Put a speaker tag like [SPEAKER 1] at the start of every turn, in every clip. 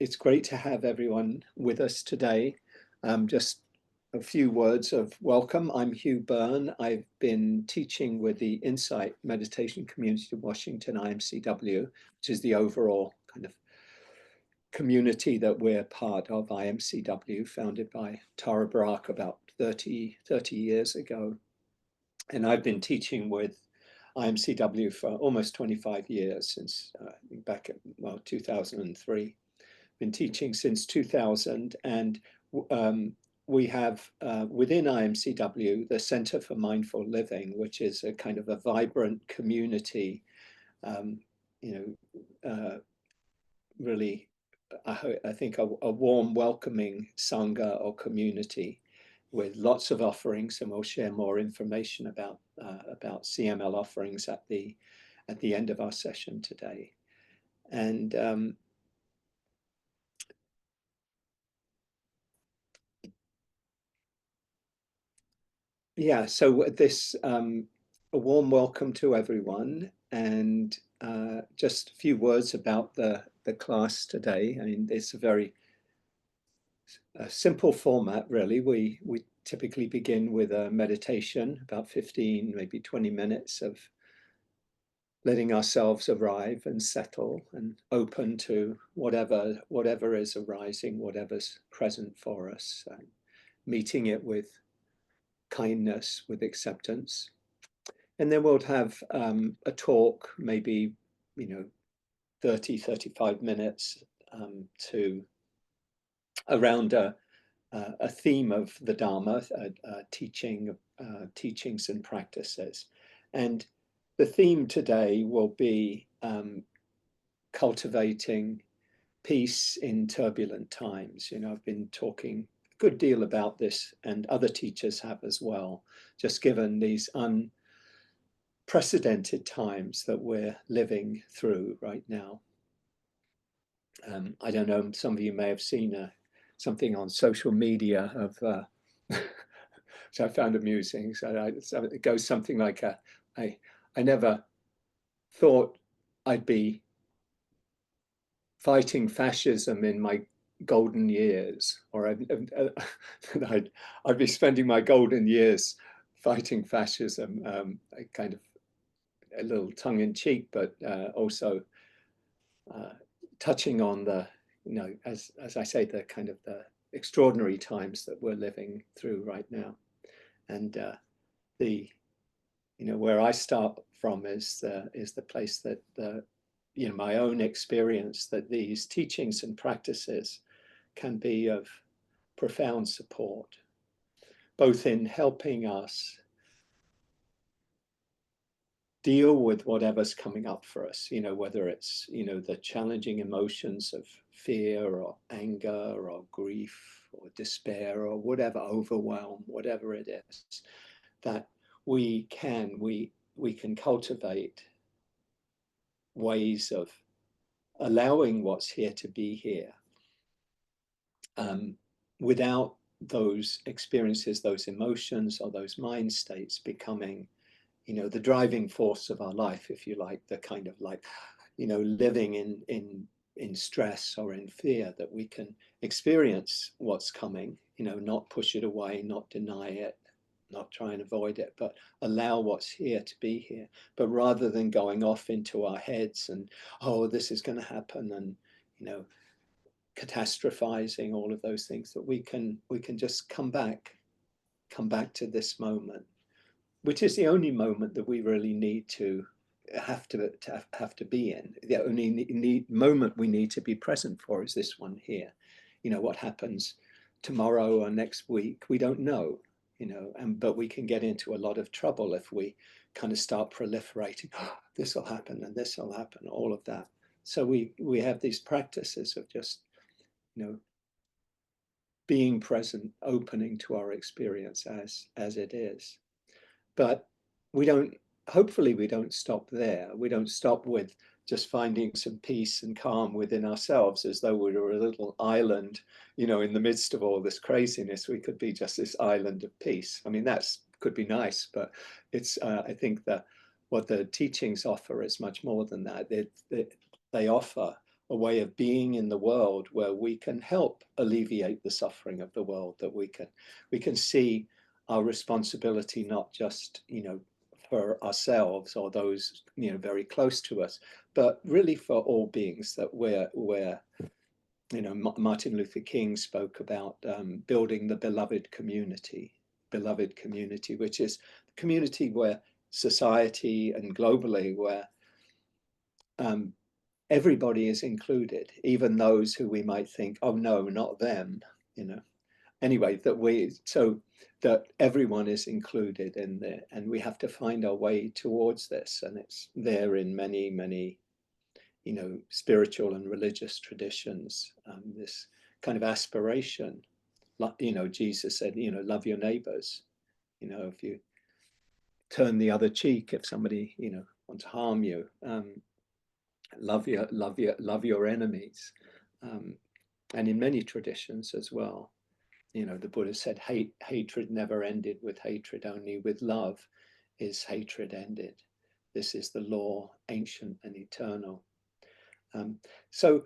[SPEAKER 1] It's great to have everyone with us today. Just a few words of welcome. I'm Hugh Byrne. I've been teaching with the Insight Meditation Community of Washington, IMCW, which is the overall kind of community that we're part of, IMCW, founded by Tara Brach about 30 years ago. And I've been teaching with IMCW for almost 25 years, since back at, well, 2003. Been teaching since 2000, and we have within IMCW the Center for Mindful Living, which is a kind of a vibrant community, really, I think a warm, welcoming Sangha or community with lots of offerings, and we'll share more information about CML offerings at the end of our session today. And yeah, so this a warm welcome to everyone, and just a few words about the class today. I mean, it's a very simple format, really. We typically begin with a meditation, about 15, maybe 20 minutes of letting ourselves arrive and settle and open to whatever is arising, whatever's present for us, meeting it with kindness, with acceptance. And then we'll have a talk, maybe 30-35 minutes to around a theme of the Dharma, teachings and practices. And the theme today will be cultivating peace in turbulent times. I've been talking a good deal about this, and other teachers have as well, just given these unprecedented times that we're living through right now. I don't know, some of you may have seen something on social media of which I found amusing. So it goes something like, I never thought I'd be fighting fascism in my golden years, or I'd be spending my golden years fighting fascism, kind of a little tongue-in-cheek, but also touching on the, as I say, the kind of the extraordinary times that we're living through right now. And where I start from is the place that my own experience that these teachings and practices can be of profound support, both in helping us deal with whatever's coming up for us, whether it's, the challenging emotions of fear or anger or grief or despair or whatever, overwhelm, whatever it is, that we can cultivate ways of allowing what's here to be here, without those experiences, those emotions, or those mind states becoming the driving force of our life, if you like, the kind of like, living in stress or in fear, that we can experience what's coming, not push it away, not deny it, not try and avoid it, but allow what's here to be here. But rather than going off into our heads and, oh, this is going to happen, and, catastrophizing, all of those things, that we can just come back to this moment, which is the only moment that we really need to have to be in. The only moment we need to be present for is this one here. What happens tomorrow or next week, we don't know, but we can get into a lot of trouble if we kind of start proliferating, oh, this will happen and this will happen, all of that. So we have these practices of just, being present, opening to our experience as it is. But hopefully we don't stop there. We don't stop with just finding some peace and calm within ourselves, as though we were a little island, in the midst of all this craziness. We could be just this island of peace. I mean, could be nice, but it's, I think that what the teachings offer is much more than that. They offer a way of being in the world where we can help alleviate the suffering of the world, that we can see our responsibility not just, for ourselves or those, very close to us, but really for all beings, that we're Martin Luther King spoke about building the beloved community, which is the community where society and globally where everybody is included, even those who we might think, oh no, not them, Anyway, so that everyone is included in there, and we have to find our way towards this, and it's there in many, many, spiritual and religious traditions. This kind of aspiration, Jesus said, love your neighbors. If you turn the other cheek, if somebody, wants to harm you, love your enemies. And in many traditions as well, the Buddha said, hatred never ended with hatred, only with love is hatred ended. This is the law, ancient and eternal. So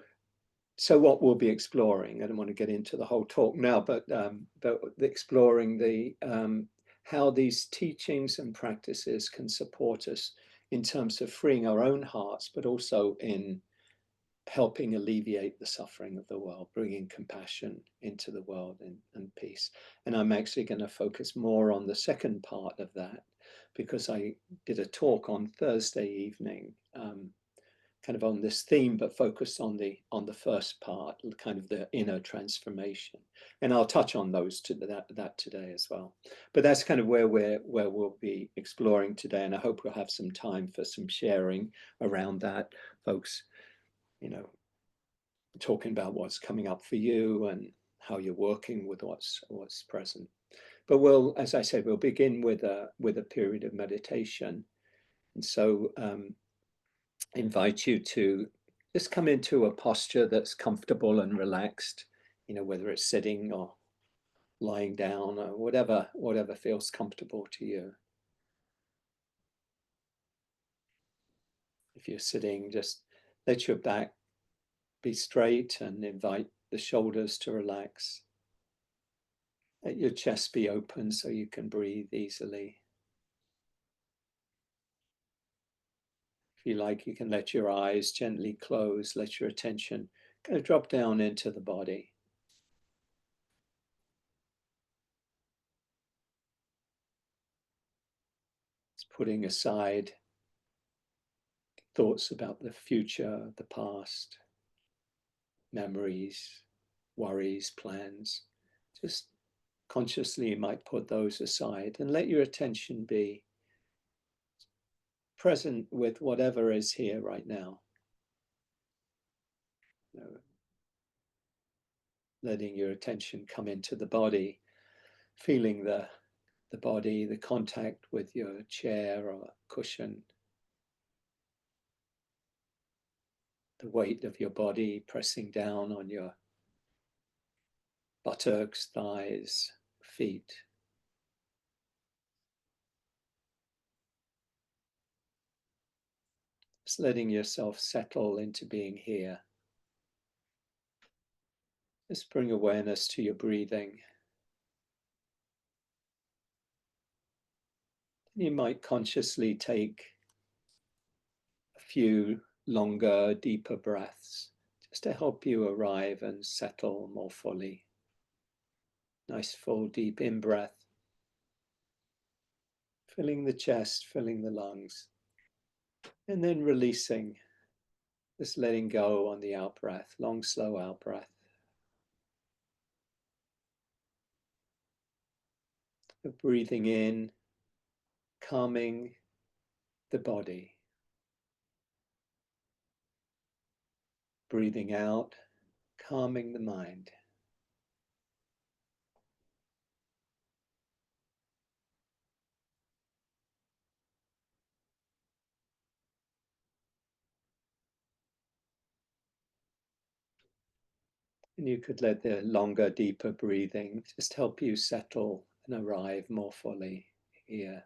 [SPEAKER 1] what we'll be exploring, I don't want to get into the whole talk now, but exploring how these teachings and practices can support us in terms of freeing our own hearts, but also in helping alleviate the suffering of the world, bringing compassion into the world and peace. And I'm actually going to focus more on the second part of that, because I did a talk on Thursday evening, kind of on this theme, but focused on the first part, kind of the inner transformation. And I'll touch on those that today as well. But that's kind of where we'll be exploring today, and I hope we'll have some time for some sharing around that, folks. Talking about what's coming up for you and how you're working with what's present. But as I said, we'll begin with a period of meditation. And so invite you to just come into a posture that's comfortable and relaxed, whether it's sitting or lying down or whatever feels comfortable to you. If you're sitting, just let your back be straight and invite the shoulders to relax. Let your chest be open so you can breathe easily. If you like, you can let your eyes gently close, let your attention kind of drop down into the body. It's putting aside thoughts about the future, the past, memories, worries, plans. Just consciously you might put those aside and let your attention be present with whatever is here right now. Letting your attention come into the body, feeling the body, the contact with your chair or cushion, the weight of your body pressing down on your buttocks, thighs, feet. Just letting yourself settle into being here. Just bring awareness to your breathing. You might consciously take a few longer, deeper breaths just to help you arrive and settle more fully. Nice full deep in-breath, filling the chest, filling the lungs, and then releasing, just letting go on the out-breath, long, slow out-breath. Breathing in, calming the body. Breathing out, calming the mind. And you could let the longer, deeper breathing just help you settle and arrive more fully here.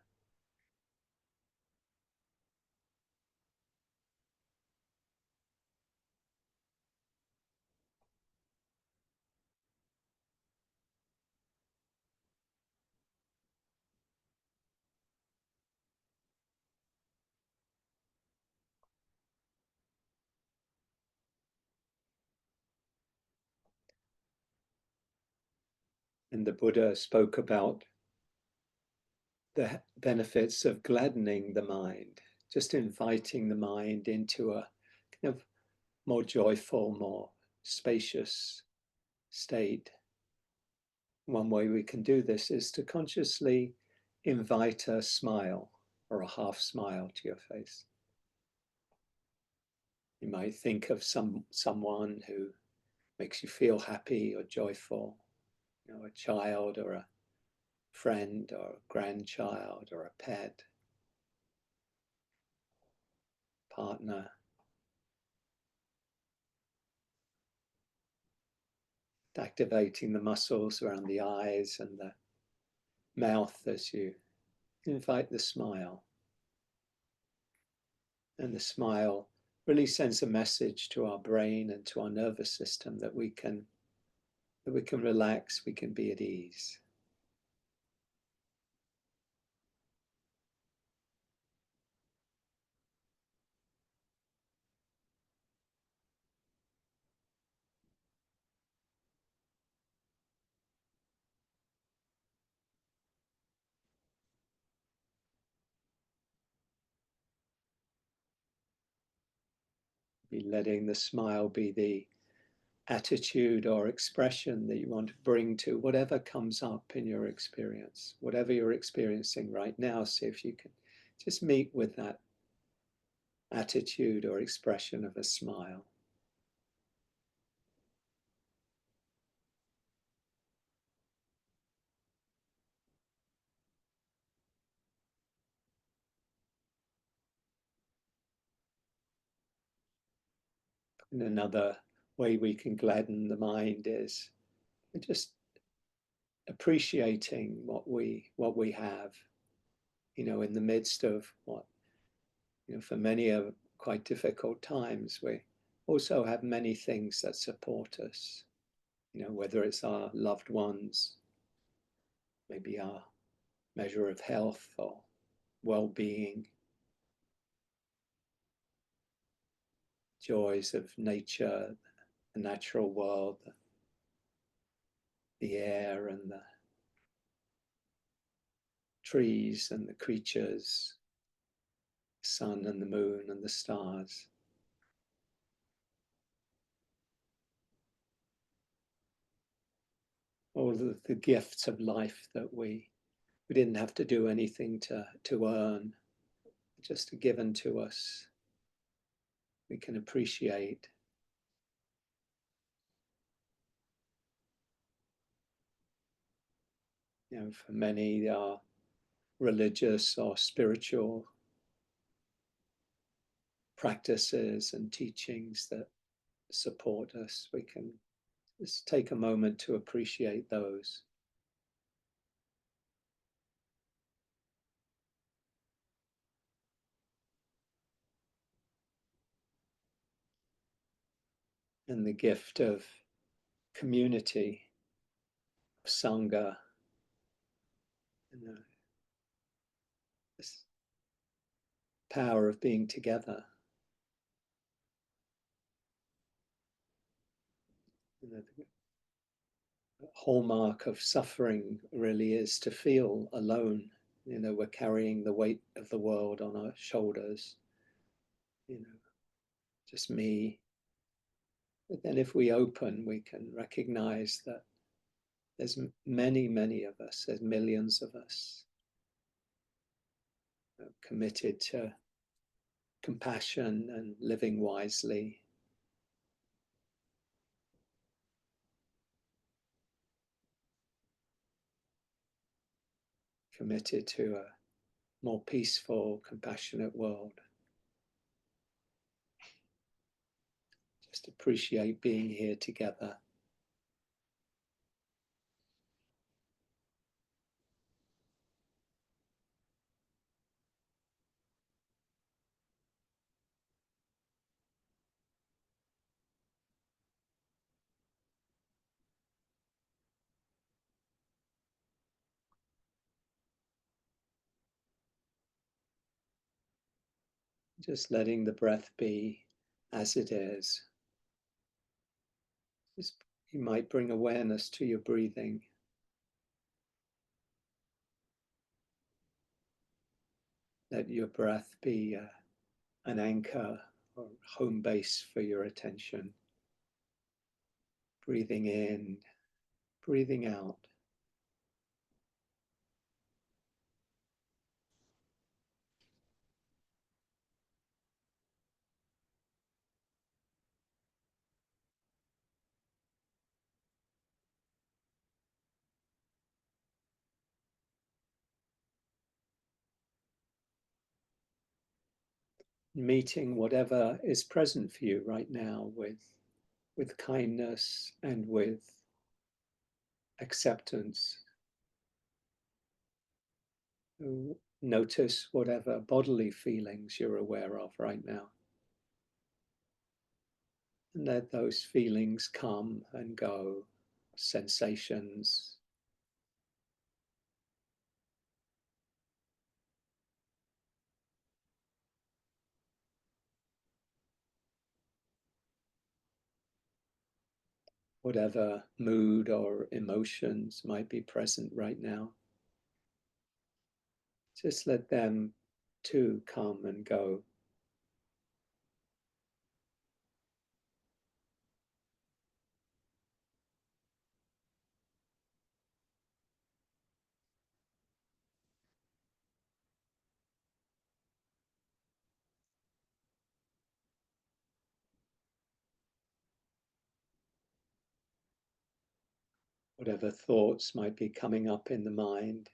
[SPEAKER 1] And the Buddha spoke about the benefits of gladdening the mind, just inviting the mind into a kind of more joyful, more spacious state. One way we can do this is to consciously invite a smile or a half smile to your face. You might think of someone who makes you feel happy or joyful, a child or a friend or a grandchild or a pet, partner. Activating the muscles around the eyes and the mouth as you invite the smile. And the smile really sends a message to our brain and to our nervous system that we can relax, we can be at ease. Be letting the smile be the attitude or expression that you want to bring to whatever comes up in your experience, whatever you're experiencing right now. See if you can just meet with that attitude or expression of a smile. And another way we can gladden the mind is just appreciating what we have, in the midst of what, for many are quite difficult times. We also have many things that support us, whether it's our loved ones, maybe our measure of health or well-being, joys of nature, the natural world, the air and the trees and the creatures, the sun and the moon and the stars. All the gifts of life that we didn't have to do anything to earn, just given to us. We can appreciate. For many are religious or spiritual practices and teachings that support us. We can just take a moment to appreciate those. And the gift of community, of sangha, this power of being together. The hallmark of suffering really is to feel alone. We're carrying the weight of the world on our shoulders. Just me. But then if we open, we can recognize that there's many, many of us, there's millions of us committed to compassion and living wisely. Committed to a more peaceful, compassionate world. Just appreciate being here together. Just letting the breath be as it is. Just, you might bring awareness to your breathing. Let your breath be an anchor or home base for your attention. Breathing in, breathing out. Meeting whatever is present for you right now with kindness and with acceptance. Notice whatever bodily feelings you're aware of right now. And let those feelings come and go, sensations. Whatever mood or emotions might be present right now. Just let them too come and go. Whatever thoughts might be coming up in the mind,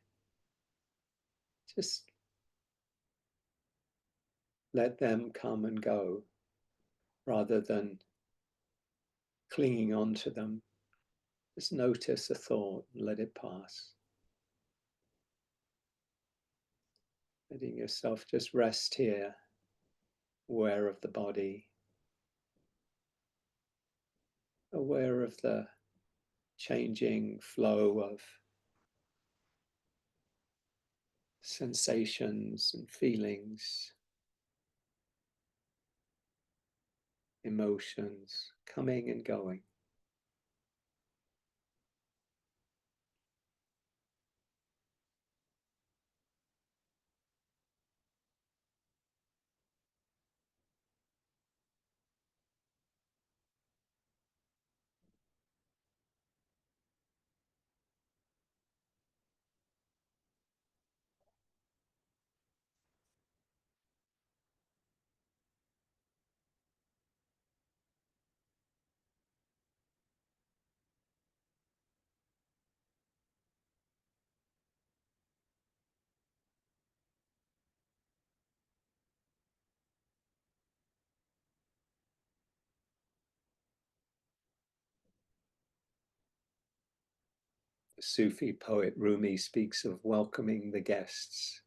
[SPEAKER 1] just let them come and go rather than clinging on to them. Just notice a thought and let it pass. Letting yourself just rest here, aware of the body, aware of the changing flow of sensations and feelings, emotions coming and going. The Sufi poet Rumi speaks of welcoming the guests.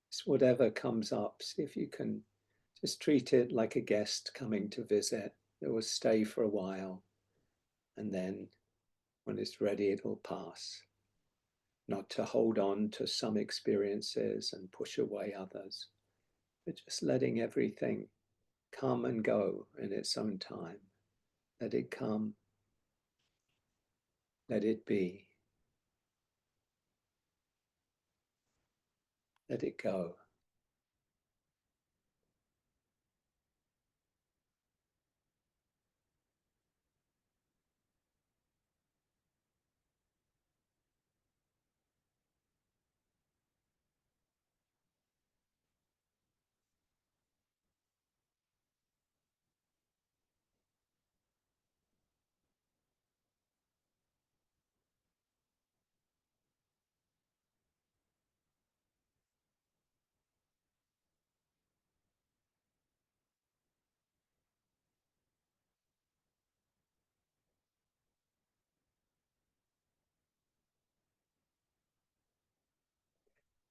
[SPEAKER 1] It's whatever comes up, see if you can just treat it like a guest coming to visit. It will stay for a while, and then when it's ready, it will pass. Not to hold on to some experiences and push away others, but just letting everything come and go in its own time. Let it come, let it be, let it go.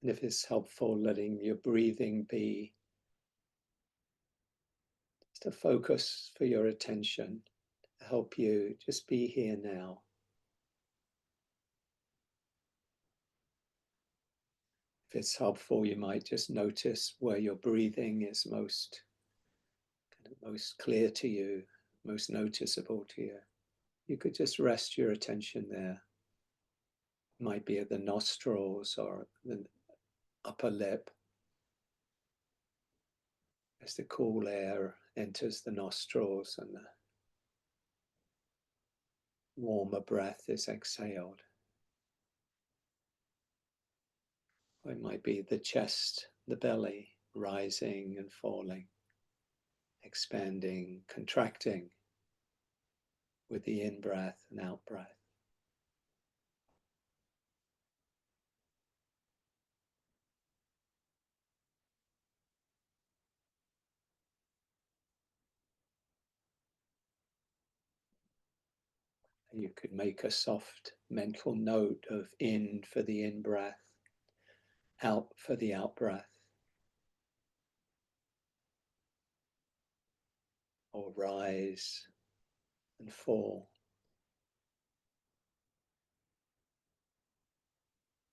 [SPEAKER 1] And if it's helpful, letting your breathing be just a focus for your attention, to help you just be here now. If it's helpful, you might just notice where your breathing is most clear to you, most noticeable to you. You could just rest your attention there. It might be at the nostrils or the upper lip, as the cool air enters the nostrils and the warmer breath is exhaled. Or it might be the chest, the belly rising and falling, expanding, contracting with the in-breath and out-breath. You could make a soft mental note of in for the in-breath, out for the out-breath, or rise and fall,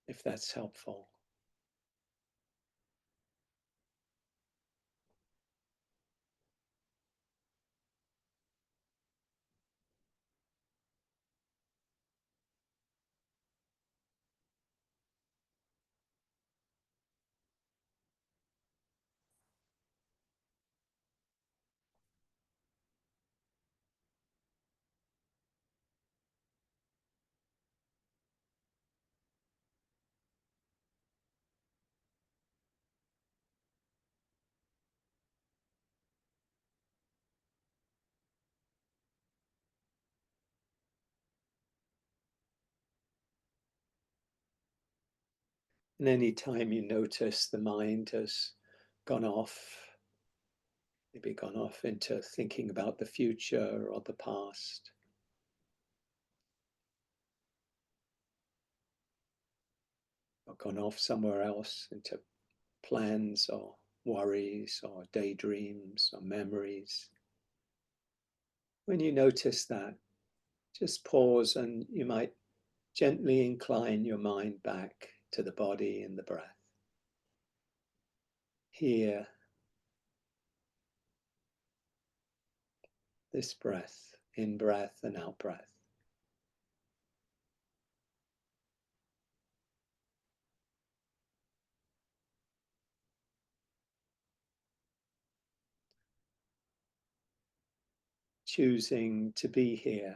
[SPEAKER 1] if that's helpful. And any time you notice the mind has gone off, maybe gone off into thinking about the future or the past, or gone off somewhere else into plans or worries or daydreams or memories. When you notice that, just pause and you might gently incline your mind back to the body and the breath. Here, this breath, in breath and out breath. Choosing to be here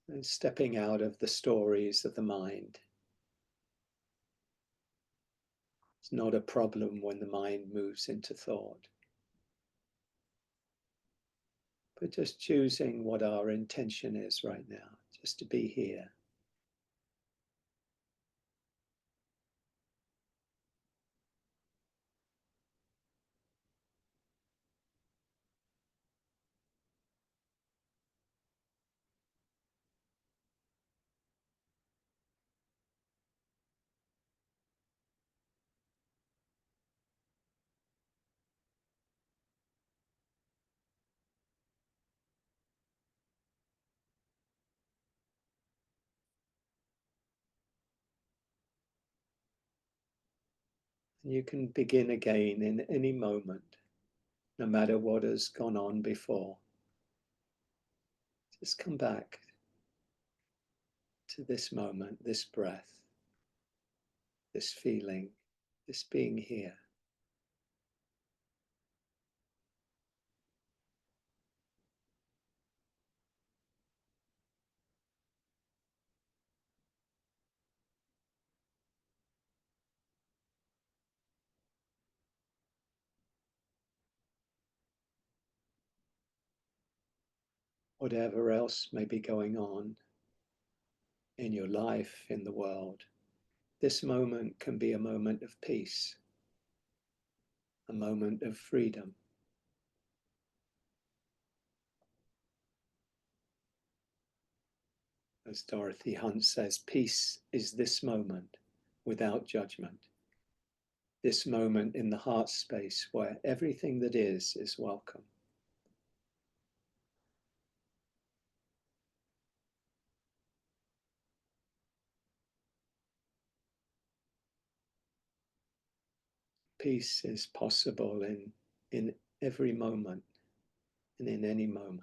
[SPEAKER 1] and stepping out of the stories of the mind. It's not a problem when the mind moves into thought, but just choosing what our intention is right now, just to be here. And you can begin again in any moment, no matter what has gone on before. Just come back to this moment, this breath, this feeling, this being here. Whatever else may be going on in your life, in the world, this moment can be a moment of peace, a moment of freedom. As Dorothy Hunt says, peace is this moment without judgment. This moment in the heart space where everything that is welcome. Peace is possible in every moment and in any moment.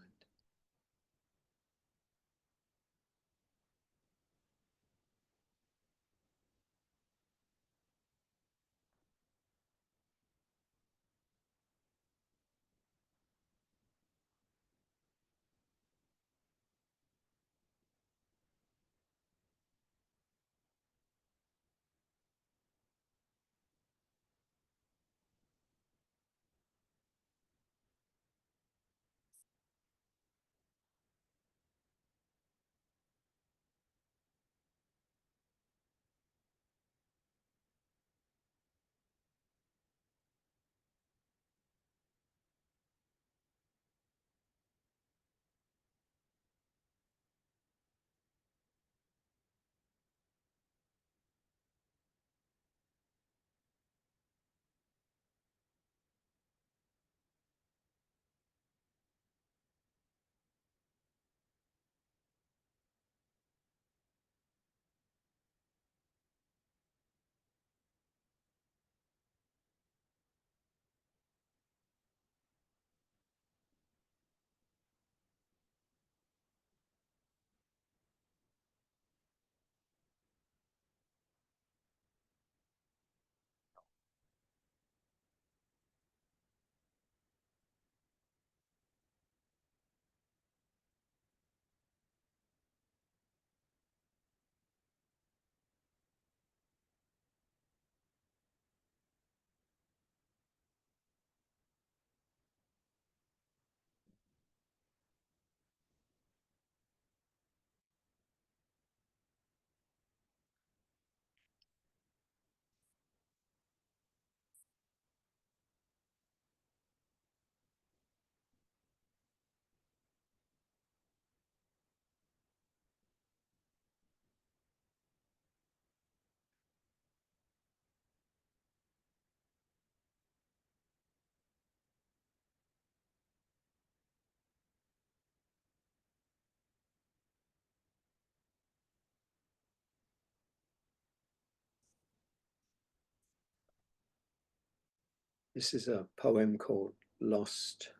[SPEAKER 1] This is a poem called Lost.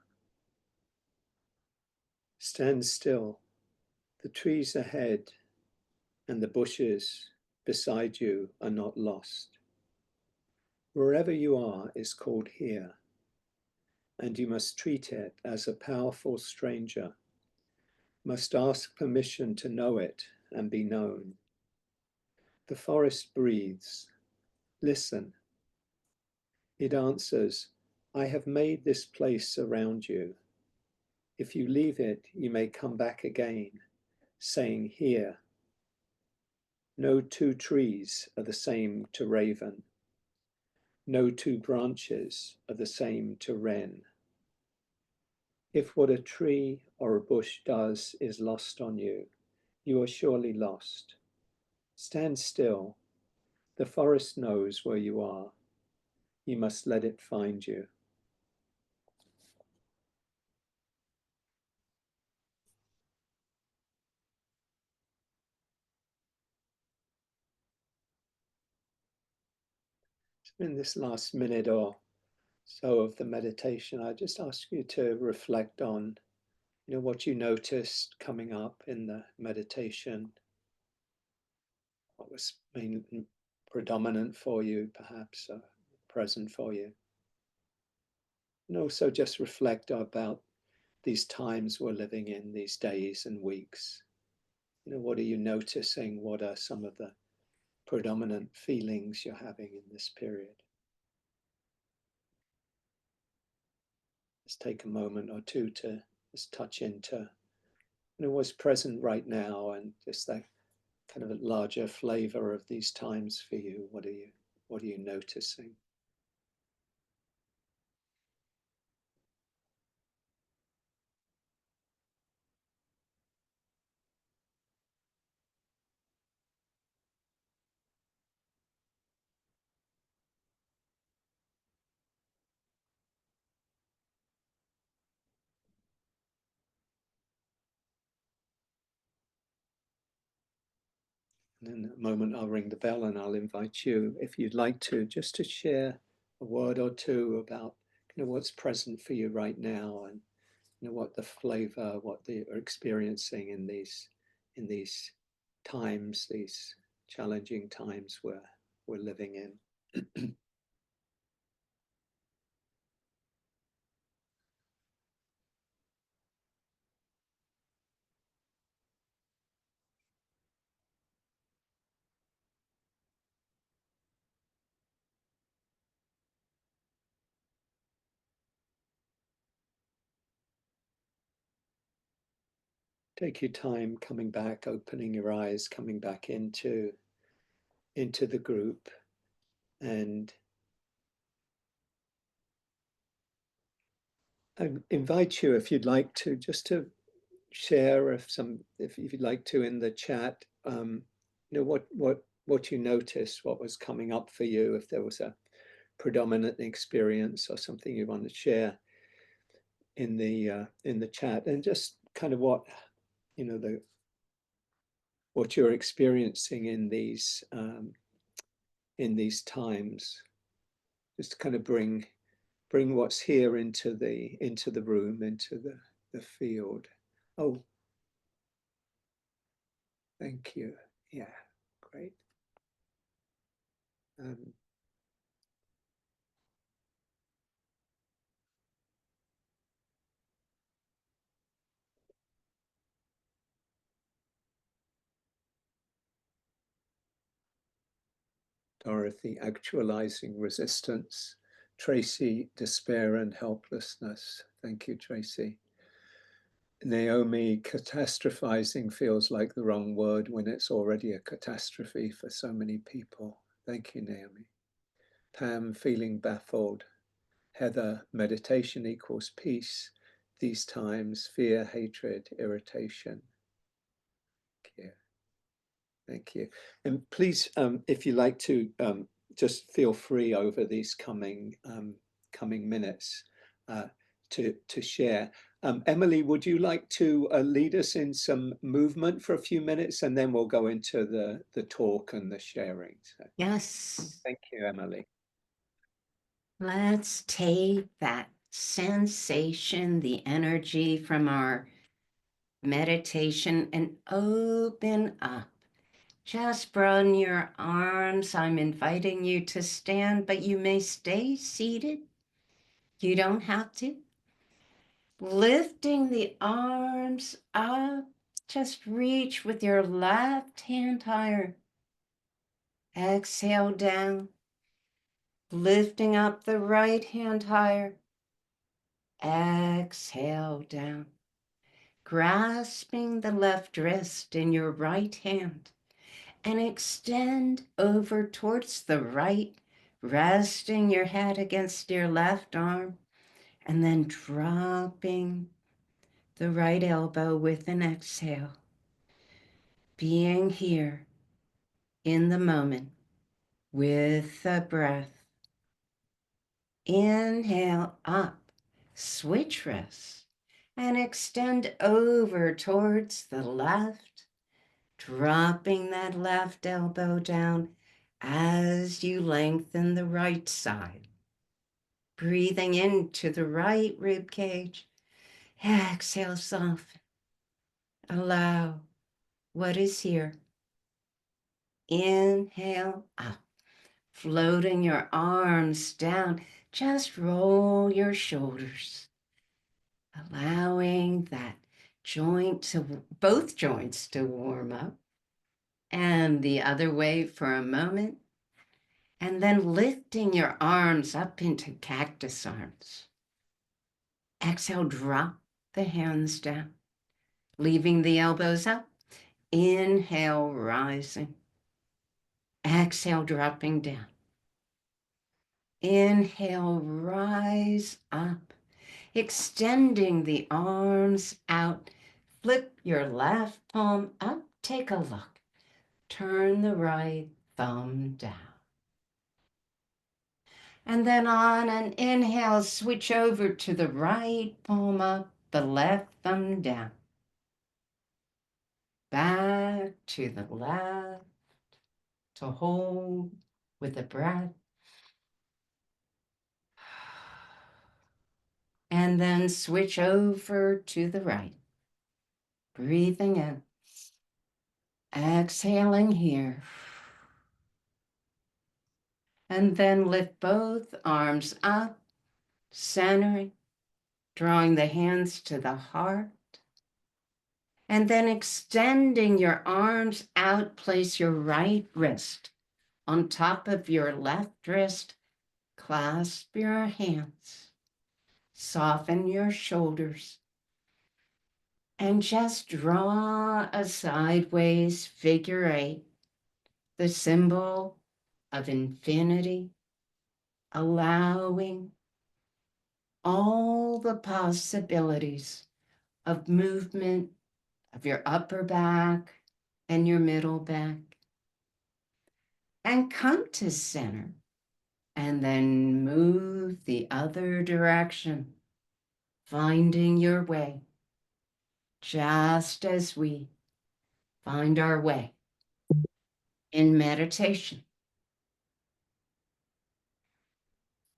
[SPEAKER 1] Stand still. The trees ahead and the bushes beside you are not lost. Wherever you are is called here, and you must treat it as a powerful stranger, must ask permission to know it and be known. The forest breathes. Listen. It answers, I have made this place around you. If you leave it, you may come back again, saying, here. No two trees are the same to raven. No two branches are the same to wren. If what a tree or a bush does is lost on you, you are surely lost. Stand still. The forest knows where you are. You must let it find you. In this last minute or so of the meditation, I just ask you to reflect on, what you noticed coming up in the meditation, what was predominant for you, perhaps, or present for you. And also just reflect about these times we're living in, these days and weeks. What are you noticing? What are some of the predominant feelings you're having in this period? Let's take a moment or two to just touch into what's present right now, and just that kind of a larger flavor of these times for you. What are you noticing? And in a moment, I'll ring the bell and I'll invite you, if you'd like to, just to share a word or two about what's present for you right now, and what the flavor, what you're experiencing in these times, these challenging times we're living in. Take your time coming back, opening your eyes, coming back into the group, and I invite you, if you'd like to, just to share if you'd like to, in the chat, what you noticed, what was coming up for you, if there was a predominant experience or something you want to share in the chat, and just kind of what what you're experiencing in these times. Just kind of bring what's here into the room, into the field. Oh, thank you. Yeah, great. Dorothy, actualizing resistance. Tracy, despair and helplessness. Thank you, Tracy. Naomi, catastrophizing feels like the wrong word when it's already a catastrophe for so many people. Thank you, Naomi. Pam, feeling baffled. Heather, meditation equals peace. These times, fear, hatred, irritation. Thank you. Thank you. And please, if you like to, just feel free over these coming minutes to share. Emily, would you like to lead us in some movement for a few minutes, and then we'll go into the talk and the sharing. So,
[SPEAKER 2] yes.
[SPEAKER 1] thank you, Emily.
[SPEAKER 2] Let's take that sensation, the energy from our meditation, and open up. Just broaden your arms. I'm inviting you to stand, but you may stay seated. You don't have to. Lifting the arms up, just reach with your left hand higher. Exhale down. Lifting up the right hand higher. Exhale down. Grasping the left wrist in your right hand and extend over towards the right, resting your head against your left arm, and then dropping the right elbow with an exhale. Being here in the moment with the breath. Inhale up, switch wrists, and extend over towards the left, dropping that left elbow down as you lengthen the right side. Breathing into the right rib cage. Exhale, soften. Allow what is here. Inhale up, floating your arms down. Just roll your shoulders, allowing that both joints to warm up, and the other way for a moment. And then lifting your arms up into cactus arms. Exhale, drop the hands down, leaving the elbows up. Inhale, rising. Exhale, dropping down. Inhale, rise up, extending the arms out. Flip your left palm up, take a look. Turn the right thumb down. And then on an inhale, switch over to the right palm up, the left thumb down. Back to the left to hold with the breath. And then switch over to the right. Breathing in. Exhaling here. And then lift both arms up, centering, drawing the hands to the heart. And then extending your arms out, place your right wrist on top of your left wrist. Clasp your hands. Soften your shoulders. And just draw a sideways figure 8, the symbol of infinity, allowing all the possibilities of movement of your upper back and your middle back. And come to center, and then move the other direction, finding your way, just as we find our way in meditation.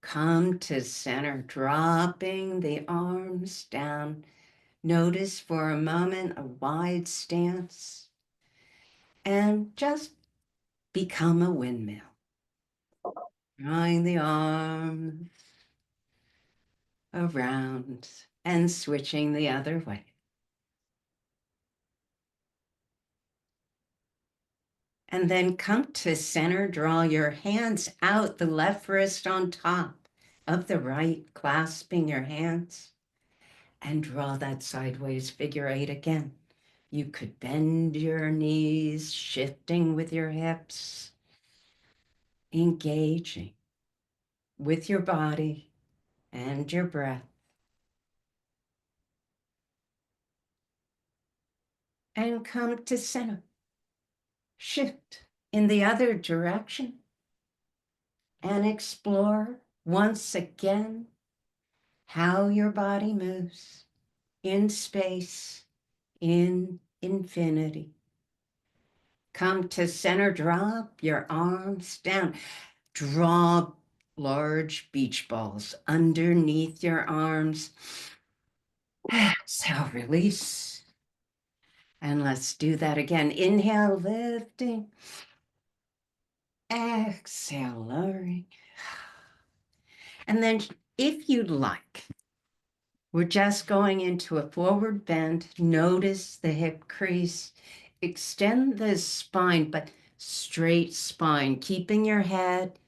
[SPEAKER 2] Come to center, dropping the arms down. Notice for a moment a wide stance, and just become a windmill. Drawing the arms around and switching the other way. And then come to center, draw your hands out, the left wrist on top of the right, clasping your hands, and draw that sideways figure 8 again. You could bend your knees, shifting with your hips, engaging with your body and your breath. And come to center. Shift in the other direction and explore once again how your body moves in space, in infinity. Come to center, drop your arms down. Draw large beach balls underneath your arms. Exhale, release. And let's do that again. Inhale, lifting. Exhale, lowering. And then if you'd like, we're just going into a forward bend. Notice the hip crease. Extend the spine, but straight spine, keeping your head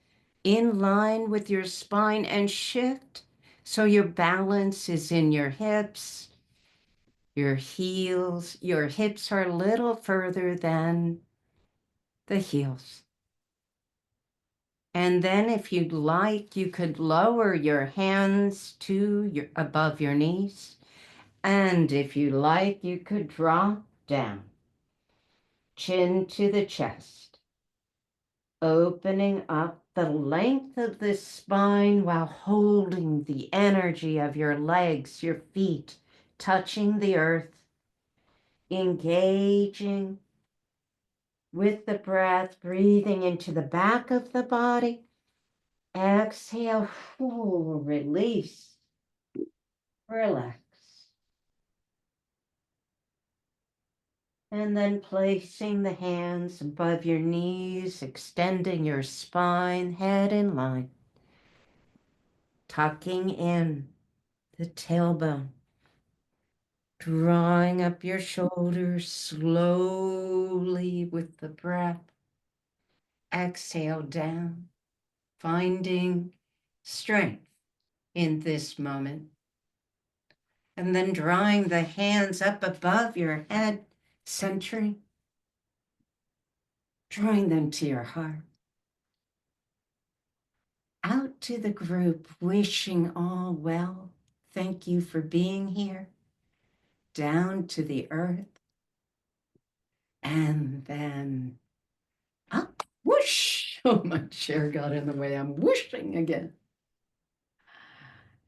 [SPEAKER 2] in line with your spine, and shift so your balance is in your hips, your heels. Your hips are a little further than the heels. And then if you'd like, you could lower your hands to above your knees. And if you like, you could drop down, chin to the chest, opening up the length of the spine while holding the energy of your legs, your feet, touching the earth, engaging with the breath, breathing into the back of the body. Exhale, release, relax. And then placing the hands above your knees, extending your spine, head in line, tucking in the tailbone, drawing up your shoulders slowly with the breath. Exhale down, finding strength in this moment. And then drawing the hands up above your head, centering, drawing them to your heart. Out to the group, wishing all well. Thank you for being here. Down to the earth. And then up, whoosh. Oh, my chair got in the way. I'm whooshing again.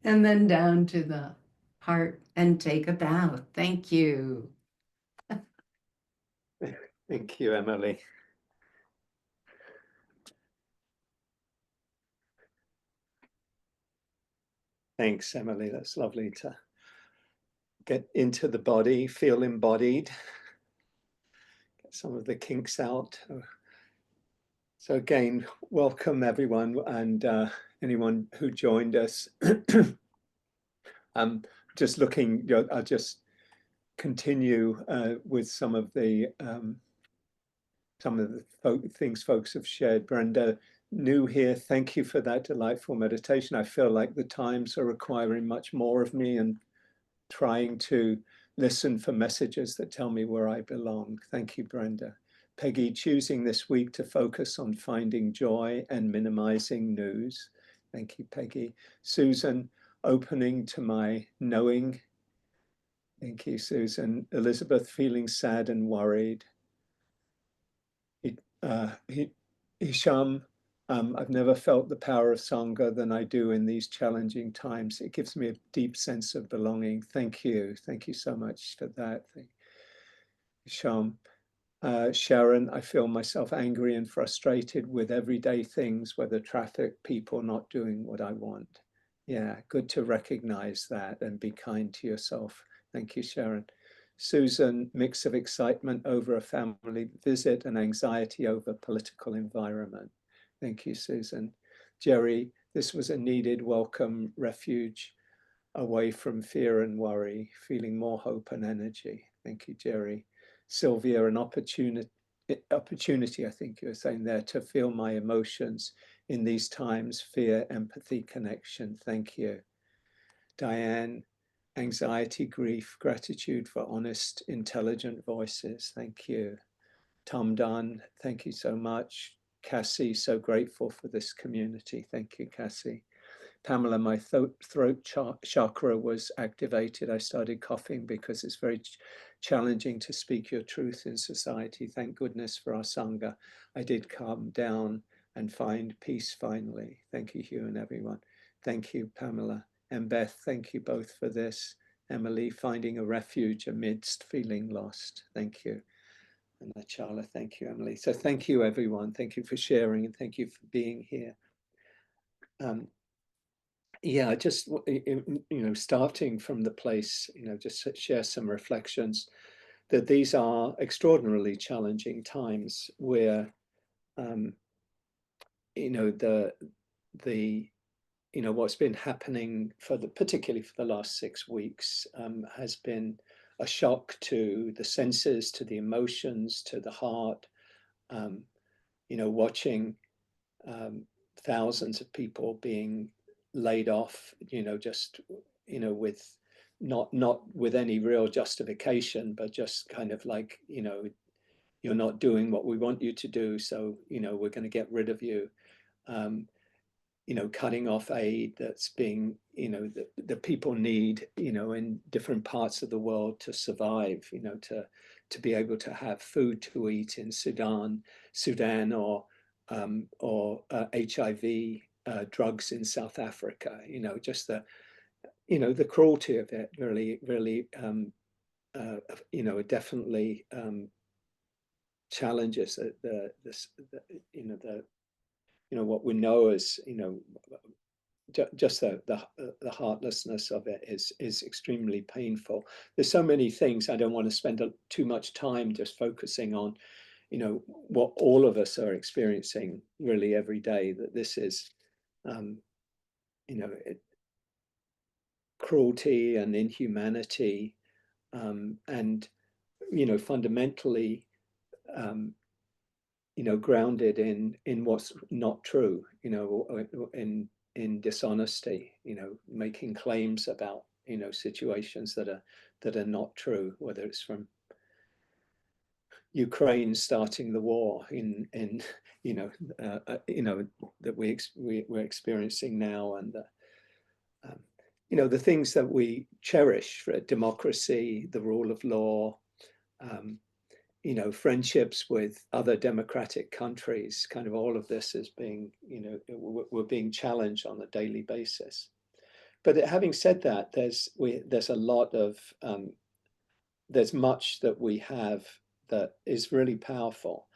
[SPEAKER 2] And then down to the heart and take a bow. Thank you.
[SPEAKER 1] Thank you, Emily. Thanks, Emily. That's lovely to get into the body, feel embodied, get some of the kinks out. So again, welcome everyone, and anyone who joined us. Just looking, I'll just continue with some of the things folks have shared. Brenda, new here, thank you for that delightful meditation. I feel like the times are requiring much more of me, and trying to listen for messages that tell me where I belong. Thank you, Brenda. Peggy, choosing this week to focus on finding joy and minimizing news. Thank you, Peggy. Susan, opening to my knowing. Thank you, Susan. Elizabeth, feeling sad and worried. Hisham, I've never felt the power of Sangha than I do in these challenging times. It gives me a deep sense of belonging. Thank you. Thank you so much for that. Hisham. Sharon, I feel myself angry and frustrated with everyday things, whether traffic, people not doing what I want. Yeah, good to recognize that and be kind to yourself. Thank you, Sharon. Susan, mix of excitement over a family visit and anxiety over political environment. Thank you, Susan. Jerry, this was a needed welcome refuge away from fear and worry, feeling more hope and energy. Thank you, Jerry. Sylvia, an opportunity, I think you were saying there, to feel my emotions in these times, fear, empathy, connection. Thank you. Diane, anxiety, grief, gratitude for honest, intelligent voices. Thank you. Tom Dunn, thank you so much. Cassie, so grateful for this community. Thank you, Cassie. Pamela, my throat chakra was activated. I started coughing because it's very challenging to speak your truth in society. Thank goodness for our Sangha. I did calm down and find peace finally. Thank you, Hugh, and everyone. Thank you, Pamela. And Beth, thank you both for this. Emily, finding a refuge amidst feeling lost. Thank you. And Achala, thank you, Emily. So thank you, everyone. Thank you for sharing, and thank you for being here. yeah, just, starting from the place, just share some reflections that these are extraordinarily challenging times where, the what's been happening particularly for the last 6 weeks, has been a shock to the senses, to the emotions, to the heart. Watching thousands of people being laid off, just with not with any real justification, but just kind of like, you're not doing what we want you to do, so we're going to get rid of you. Cutting off aid that's being, the people need, in different parts of the world to survive, to be able to have food to eat in Sudan, or HIV drugs in South Africa. Just the cruelty of it really, really, definitely challenges what we know as, just the heartlessness of it is extremely painful. There's so many things. I don't want to spend too much time just focusing on, what all of us are experiencing really every day, that this is, cruelty and inhumanity, and, fundamentally, grounded in what's not true, in dishonesty, making claims about, situations that are not true, whether it's from Ukraine starting the war in that we're experiencing now, and um, the things that we cherish for democracy, the rule of law, um, friendships with other democratic countries. Kind of all of this is being, we're being challenged on a daily basis. But having said that, there's a lot of there's much that we have that is really powerful.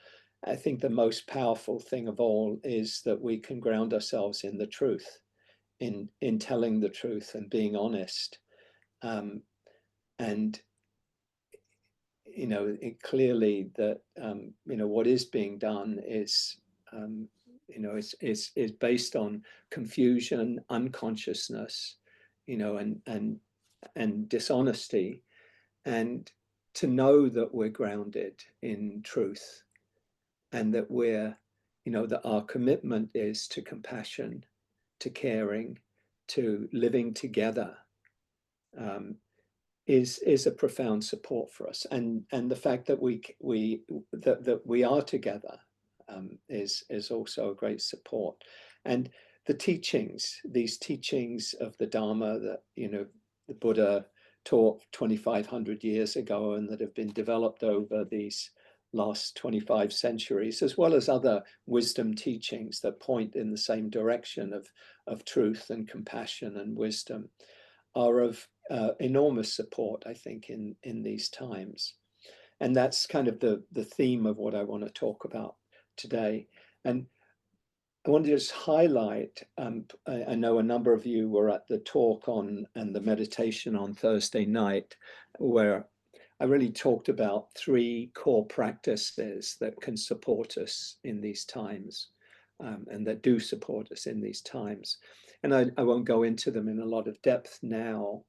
[SPEAKER 1] I think the most powerful thing of all is that we can ground ourselves in the truth, in telling the truth and being honest, and clearly that what is being done is, is based on confusion, unconsciousness, and dishonesty. And to know that we're grounded in truth, and that that our commitment is to compassion, to caring, to living together, is a profound support for us. And the fact that we are together, is also a great support. And these teachings of the Dharma that the Buddha taught 2,500 years ago, and that have been developed over these last 25 centuries, as well as other wisdom teachings that point in the same direction of truth and compassion and wisdom, are of enormous support, I think, in these times. And that's kind of the theme of what I want to talk about today. And I want to just highlight, I know a number of you were at the talk and the meditation on Thursday night, where I really talked about 3 core practices that can support us in these times, and that do support us in these times. And I won't go into them in a lot of depth now,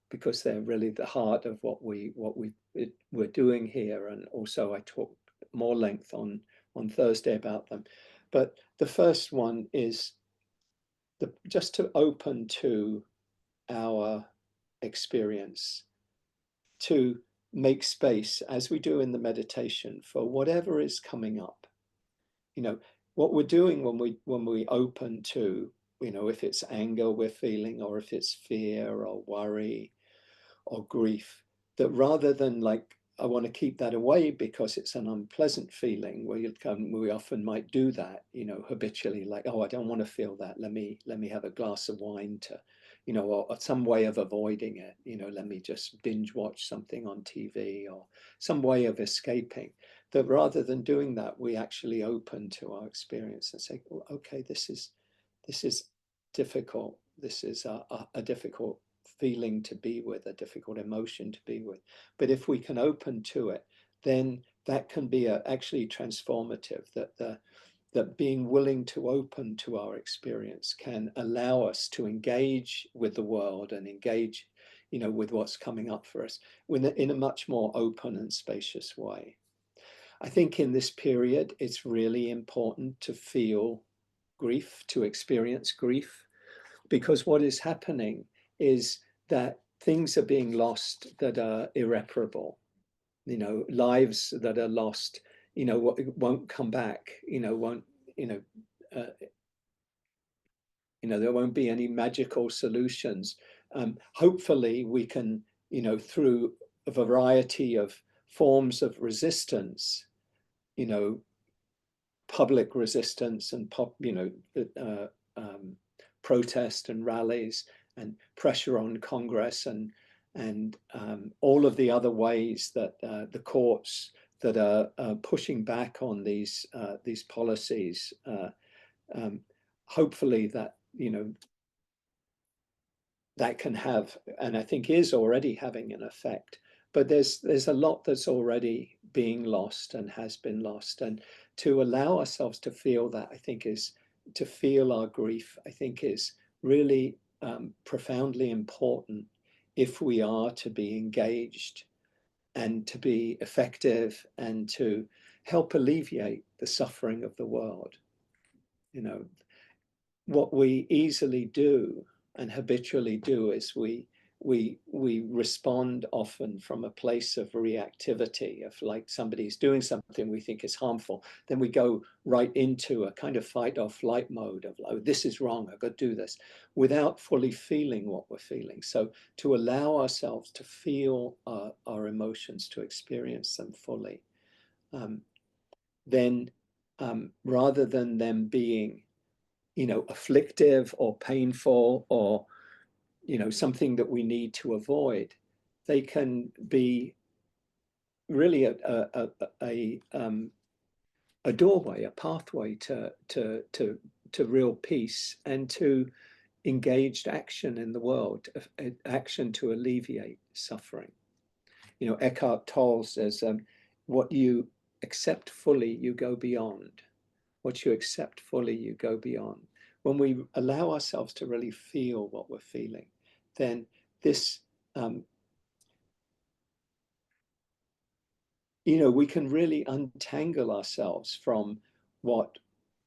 [SPEAKER 1] because they're really the heart of what we're doing here. And also I talked more length on Thursday about them. But the first one is just to open to our experience, to make space, as we do in the meditation, for whatever is coming up. What we're doing when we open to, if it's anger we're feeling, or if it's fear or worry or grief, that rather than like, I want to keep that away because it's an unpleasant feeling, we often might do that, habitually, like, oh, I don't want to feel that. Let me have a glass of wine to, or some way of avoiding it. Let me just binge watch something on TV, or some way of escaping. That rather than doing that, we actually open to our experience and say, oh, okay, this is this is difficult. This is a difficult feeling to be with, a difficult emotion to be with. But if we can open to it, then that can be actually transformative, that being willing to open to our experience can allow us to engage with the world and engage, with what's coming up for us in a much more open and spacious way. I think in this period, it's really important to feel grief, to experience grief, because what is happening is that things are being lost that are irreparable, lives that are lost, won't come back, won't, uh, there won't be any magical solutions. Hopefully we can, through a variety of forms of resistance, public resistance and protest and rallies and pressure on Congress and all of the other ways that the courts that are pushing back on these policies, hopefully that that can have, and I think is already having an effect. But there's a lot that's already being lost and has been lost, and to allow ourselves to feel that, I think, is to feel our grief, I think, is really profoundly important if we are to be engaged and to be effective and to help alleviate the suffering of the world. What we easily do and habitually do is we respond often from a place of reactivity, of like somebody's doing something we think is harmful, then we go right into a kind of fight or flight mode of, oh, this is wrong, I've got to do this, without fully feeling what we're feeling. So to allow ourselves to feel our emotions, to experience them fully, then rather than them being afflictive or painful or, something that we need to avoid, they can be really a doorway, a pathway to real peace and to engaged action in the world, action to alleviate suffering. Eckhart Tolle says, what you accept fully, you go beyond. What you accept fully, you go beyond. When we allow ourselves to really feel what we're feeling, then this, we can really untangle ourselves from what,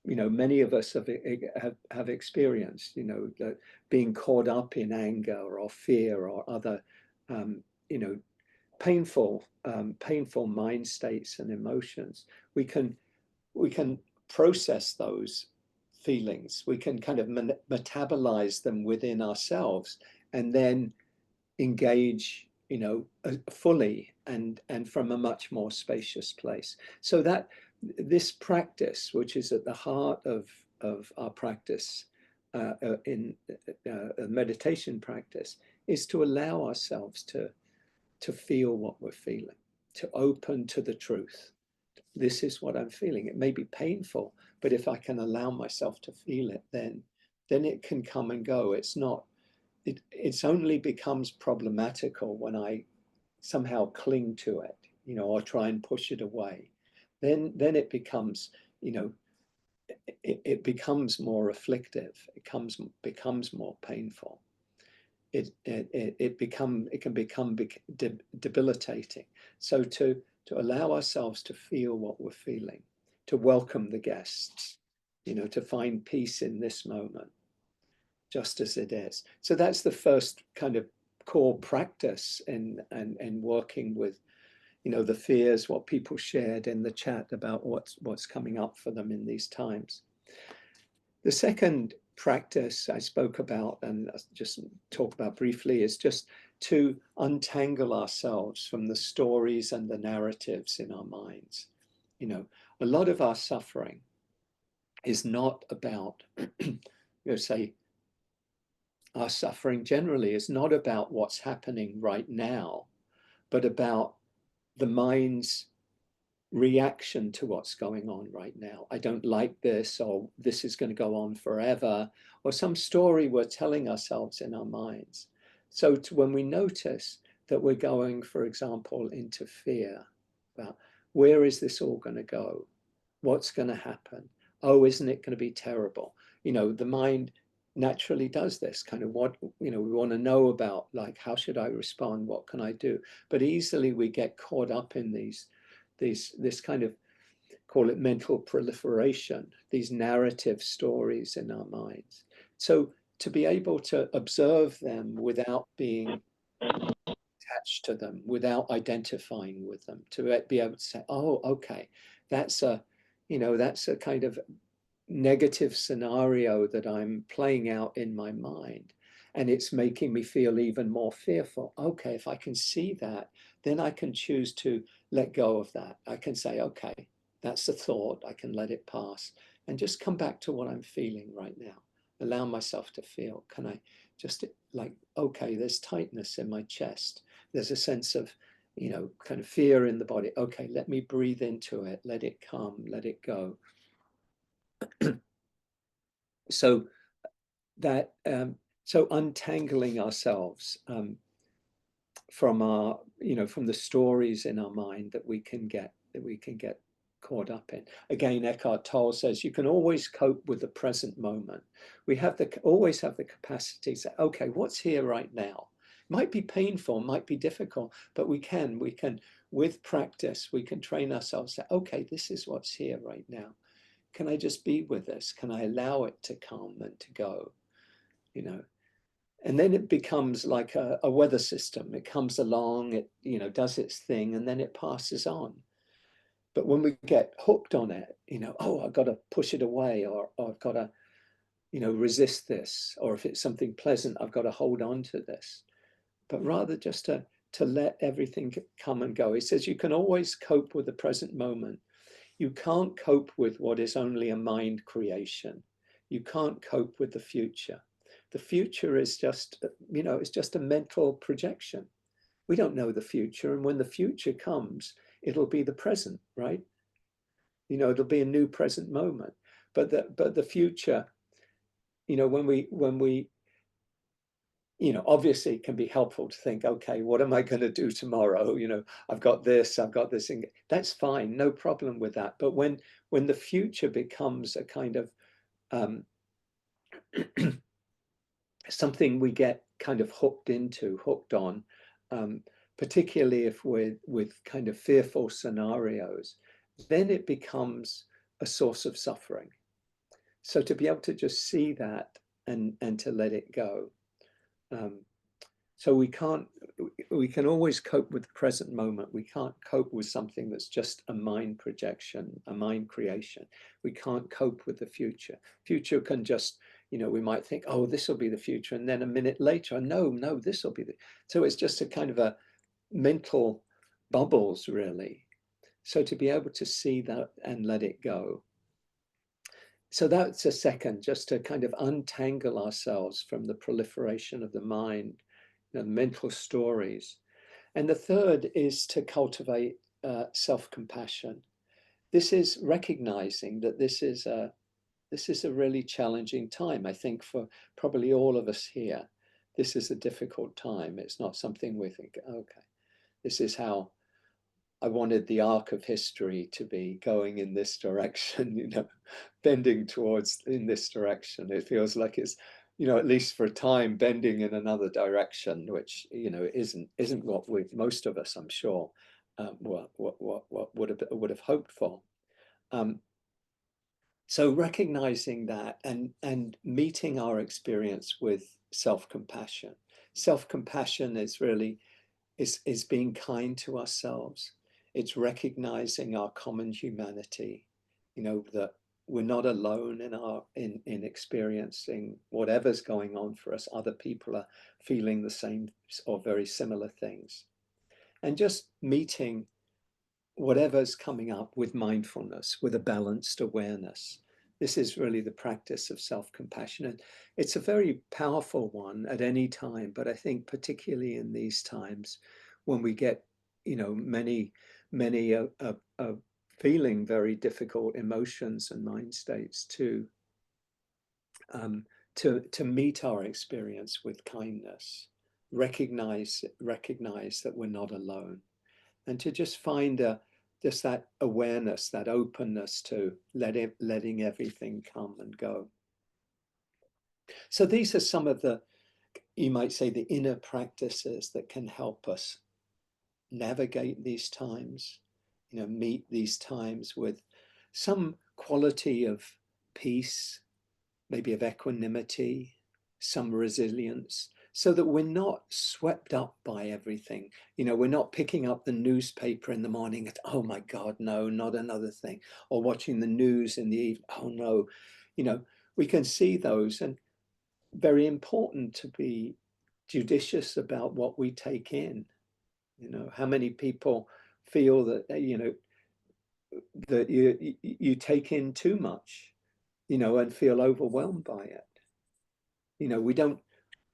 [SPEAKER 1] many of us have experienced, that being caught up in anger or fear or other, painful mind states and emotions. We can process those feelings. We can kind of metabolize them within ourselves and then engage, fully and from a much more spacious place. So that this practice, which is at the heart of our practice, in a meditation practice, is to allow ourselves to feel what we're feeling, to open to the truth. This is what I'm feeling. It may be painful, but if I can allow myself to feel it, then it can come and go. It's only becomes problematical when I somehow cling to it, or try and push it away. Then it becomes, it becomes more afflictive. It becomes more painful. It can become debilitating. So to allow ourselves to feel what we're feeling, to welcome the guests, to find peace in this moment, just as it is. So that's the first kind of core practice in working with, the fears, what people shared in the chat about what's coming up for them in these times. The second practice I spoke about and just talk about briefly is just to untangle ourselves from the stories and the narratives in our minds. A lot of our suffering is not about, say, our suffering generally is not about what's happening right now, but about the mind's reaction to what's going on right now. I don't like this, or this is going to go on forever, or some story we're telling ourselves in our minds. So when we notice that we're going, for example, into fear about where is this all going to go? What's going to happen? Oh, isn't it going to be terrible? You know, the mind naturally does this kind of what, you know, we want to know about, like, how should I respond? What can I do? But easily we get caught up in this kind of, call it mental proliferation, these narrative stories in our minds. So to be able to observe them without being attached to them, without identifying with them, to be able to say, oh, okay, that's a, you know, that's a kind of negative scenario that I'm playing out in my mind. And it's making me feel even more fearful. Okay, if I can see that, then I can choose to let go of that. I can say, okay, that's the thought. I can let it pass and just come back to what I'm feeling right now. Allow myself to feel. Can I just, like, okay, there's tightness in my chest. There's a sense of, you know, kind of fear in the body. Okay, let me breathe into it. Let it come, let it go. So that so untangling ourselves from our, you know, from the stories in our mind that we can get caught up in. Again, Eckhart Tolle says you can always cope with the present moment. We have the always have the capacity to say, okay, what's here right now? Might be painful, might be difficult, but we can with practice we can train ourselves to say, okay, this is what's here right now. Can I just be with this? Can I allow it to come and to go? You know, and then it becomes like a weather system. It comes along, it, you know, does its thing, and then it passes on. But when we get hooked on it, you know, oh, I've got to push it away, or I've got to, you know, resist this, or if it's something pleasant, I've got to hold on to this. But rather just to let everything come and go. He says you can always cope with the present moment. You can't cope with what is only a mind creation. You can't cope with the future. The future is just, you know, it's just a mental projection. We don't know the future. And when the future comes, it'll be the present, right? You know, it'll be a new present moment. But the future, you know, when we, you know, obviously it can be helpful to think, okay, what am I going to do tomorrow? You know, I've got this. That's fine, no problem with that. But when the future becomes a kind of something we get kind of hooked on, particularly if we're with kind of fearful scenarios, then it becomes a source of suffering. So to be able to just see that and to let it go. So we can always cope with the present moment. We can't cope with something that's just a mind projection, a mind creation. We can't cope with the future. Future can just, you know, we might think, oh, this will be the future. And then a minute later, no, this will be the, so it's just a kind of a mental bubbles, really. So to be able to see that and let it go. So that's a second, just to kind of untangle ourselves from the proliferation of the mind, you know, mental stories. And the third is to cultivate self-compassion. This is recognizing that this is a really challenging time. I think for probably all of us here, this is a difficult time. It's not something we think, okay, this is how I wanted the arc of history to be, going in this direction, you know, bending towards in this direction. It feels like it's, you know, at least for a time, bending in another direction, which, you know, isn't what most of us, I'm sure, what would have hoped for. So recognizing that and meeting our experience with self-compassion. Self-compassion is really is being kind to ourselves. It's recognizing our common humanity, you know, that we're not alone in experiencing whatever's going on for us. Other people are feeling the same or very similar things. And just meeting whatever's coming up with mindfulness, with a balanced awareness. This is really the practice of self-compassion. And it's a very powerful one at any time, but I think particularly in these times when we get, you know, many feeling very difficult emotions and mind states to meet our experience with kindness, recognize that we're not alone, and to just find just that awareness, that openness to letting everything come and go. So these are some of the, you might say, the inner practices that can help us navigate these times, meet these times with some quality of peace, maybe of equanimity, some resilience, so that we're not swept up by everything. We're not picking up the newspaper in the morning and, oh my God, no, not another thing, or watching the news in the evening, oh no. We can see those, and very important to be judicious about what we take in. How many people feel that, that you take in too much, and feel overwhelmed by it.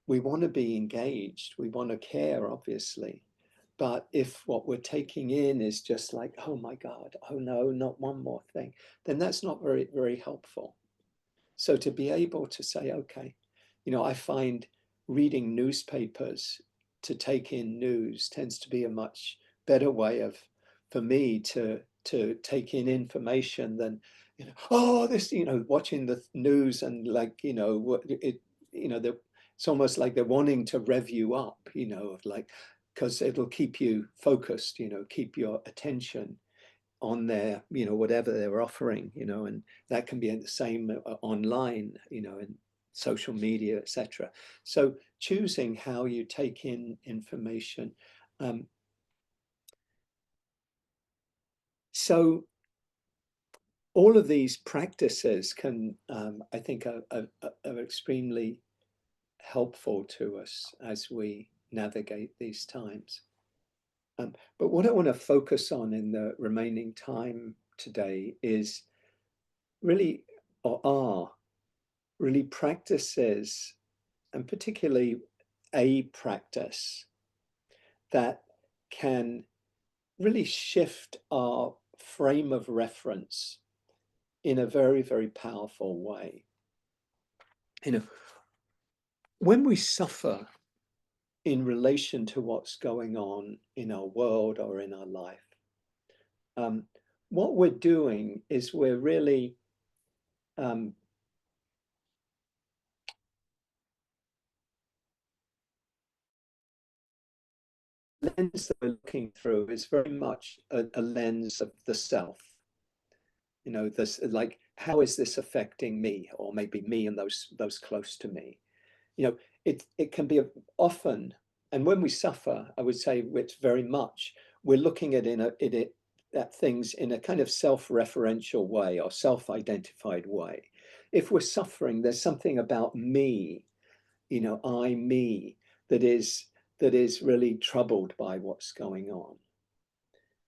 [SPEAKER 1] We want to be engaged, we want to care, obviously. But if what we're taking in is just like, oh my God, oh no, not one more thing, then that's not very, very helpful. So to be able to say, okay, I find reading newspapers to take in news tends to be a much better way for me to take in information than, watching the news and like, it's almost like they're wanting to rev you up, because it'll keep you focused, keep your attention on their, whatever they're offering, and that can be the same online, in social media, etc. So choosing how you take in information. So all of these practices can, I think, are extremely helpful to us as we navigate these times. But what I want to focus on in the remaining time today is really, or are really practices, and particularly a practice that can really shift our frame of reference in a very, very powerful way. When we suffer in relation to what's going on in our world or in our life, what we're doing is we're really lens that we're looking through is very much a lens of the self. This, like, how is this affecting me, or maybe me and those close to me? It can be often, and when we suffer, I would say it's very much we're looking at at things in a kind of self-referential way or self-identified way. If we're suffering, there's something about me, me, that is really troubled by what's going on.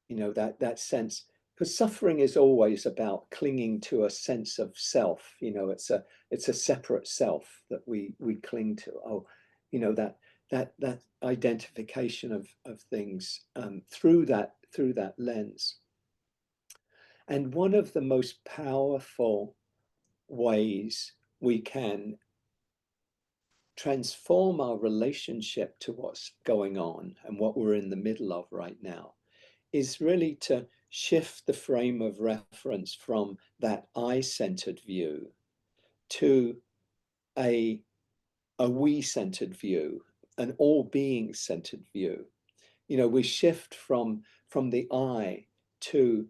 [SPEAKER 1] That sense, because suffering is always about clinging to a sense of self. It's a separate self that we cling to. Oh, that identification of things through that lens. And one of the most powerful ways we can transform our relationship to what's going on and what we're in the middle of right now is really to shift the frame of reference from that I-centered view to a we-centered view, an all-being-centered view. We shift from the I to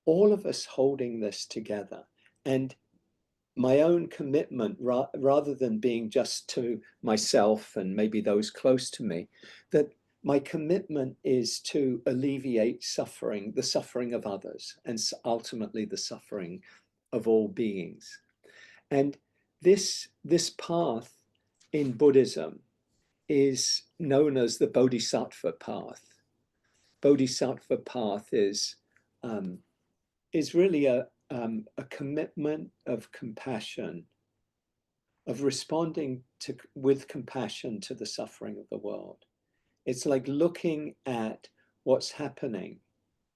[SPEAKER 1] all of us holding this together. And my own commitment, rather than being just to myself and maybe those close to me, that my commitment is to alleviate suffering, the suffering of others, and ultimately the suffering of all beings. And this path in Buddhism is known as the Bodhisattva Path. Bodhisattva Path is really a commitment of compassion, of responding with compassion to the suffering of the world. It's like looking at what's happening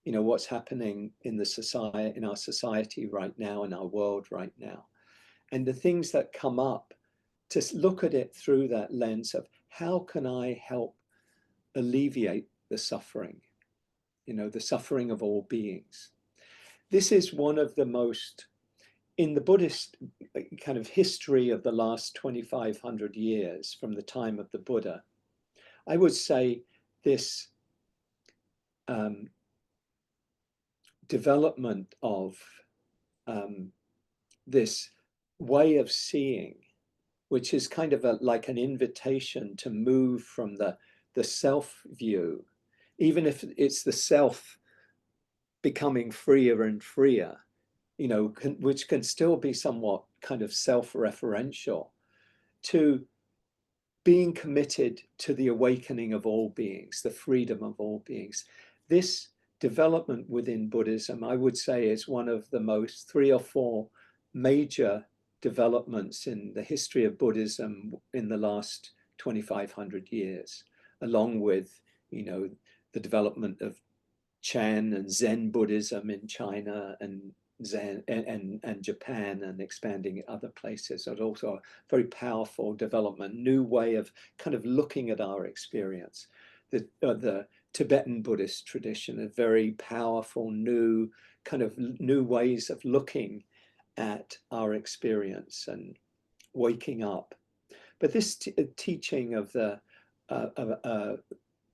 [SPEAKER 1] you know, what's happening in the society, in our society right now, in our world right now. And the things that come up, to look at it through that lens of how can I help alleviate the suffering, you know, the suffering of all beings. This is one of the most, in the Buddhist kind of history of the last 2,500 years from the time of the Buddha, I would say this development of this way of seeing, which is kind of like an invitation to move from the self view, even if it's the self becoming freer and freer, you know, which can still be somewhat kind of self-referential, to being committed to the awakening of all beings, the freedom of all beings. This development within Buddhism, I would say, is one of the most 3 or 4 major developments in the history of Buddhism in the last 2,500 years, along with, you know, the development of Chan and Zen Buddhism in China and Zen and Japan, and expanding in other places. It's also a very powerful development, new way of kind of looking at our experience. The Tibetan Buddhist tradition, a very powerful new kind of new ways of looking at our experience and waking up. But this teaching of the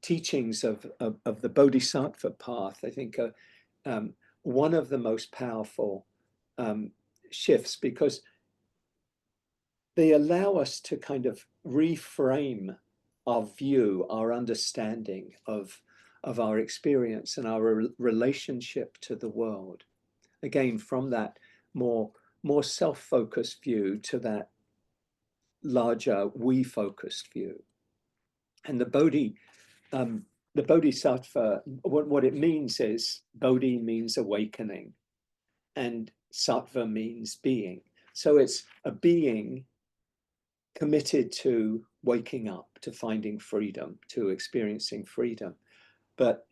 [SPEAKER 1] teachings of the Bodhisattva Path, I think, one of the most powerful shifts, because they allow us to kind of reframe our view, our understanding of our experience and our relationship to the world. Again, from that more self-focused view to that larger we-focused view. And the Bodhisattva, what it means is, Bodhi means awakening, and Sattva means being. So it's a being committed to waking up, to finding freedom, to experiencing freedom. But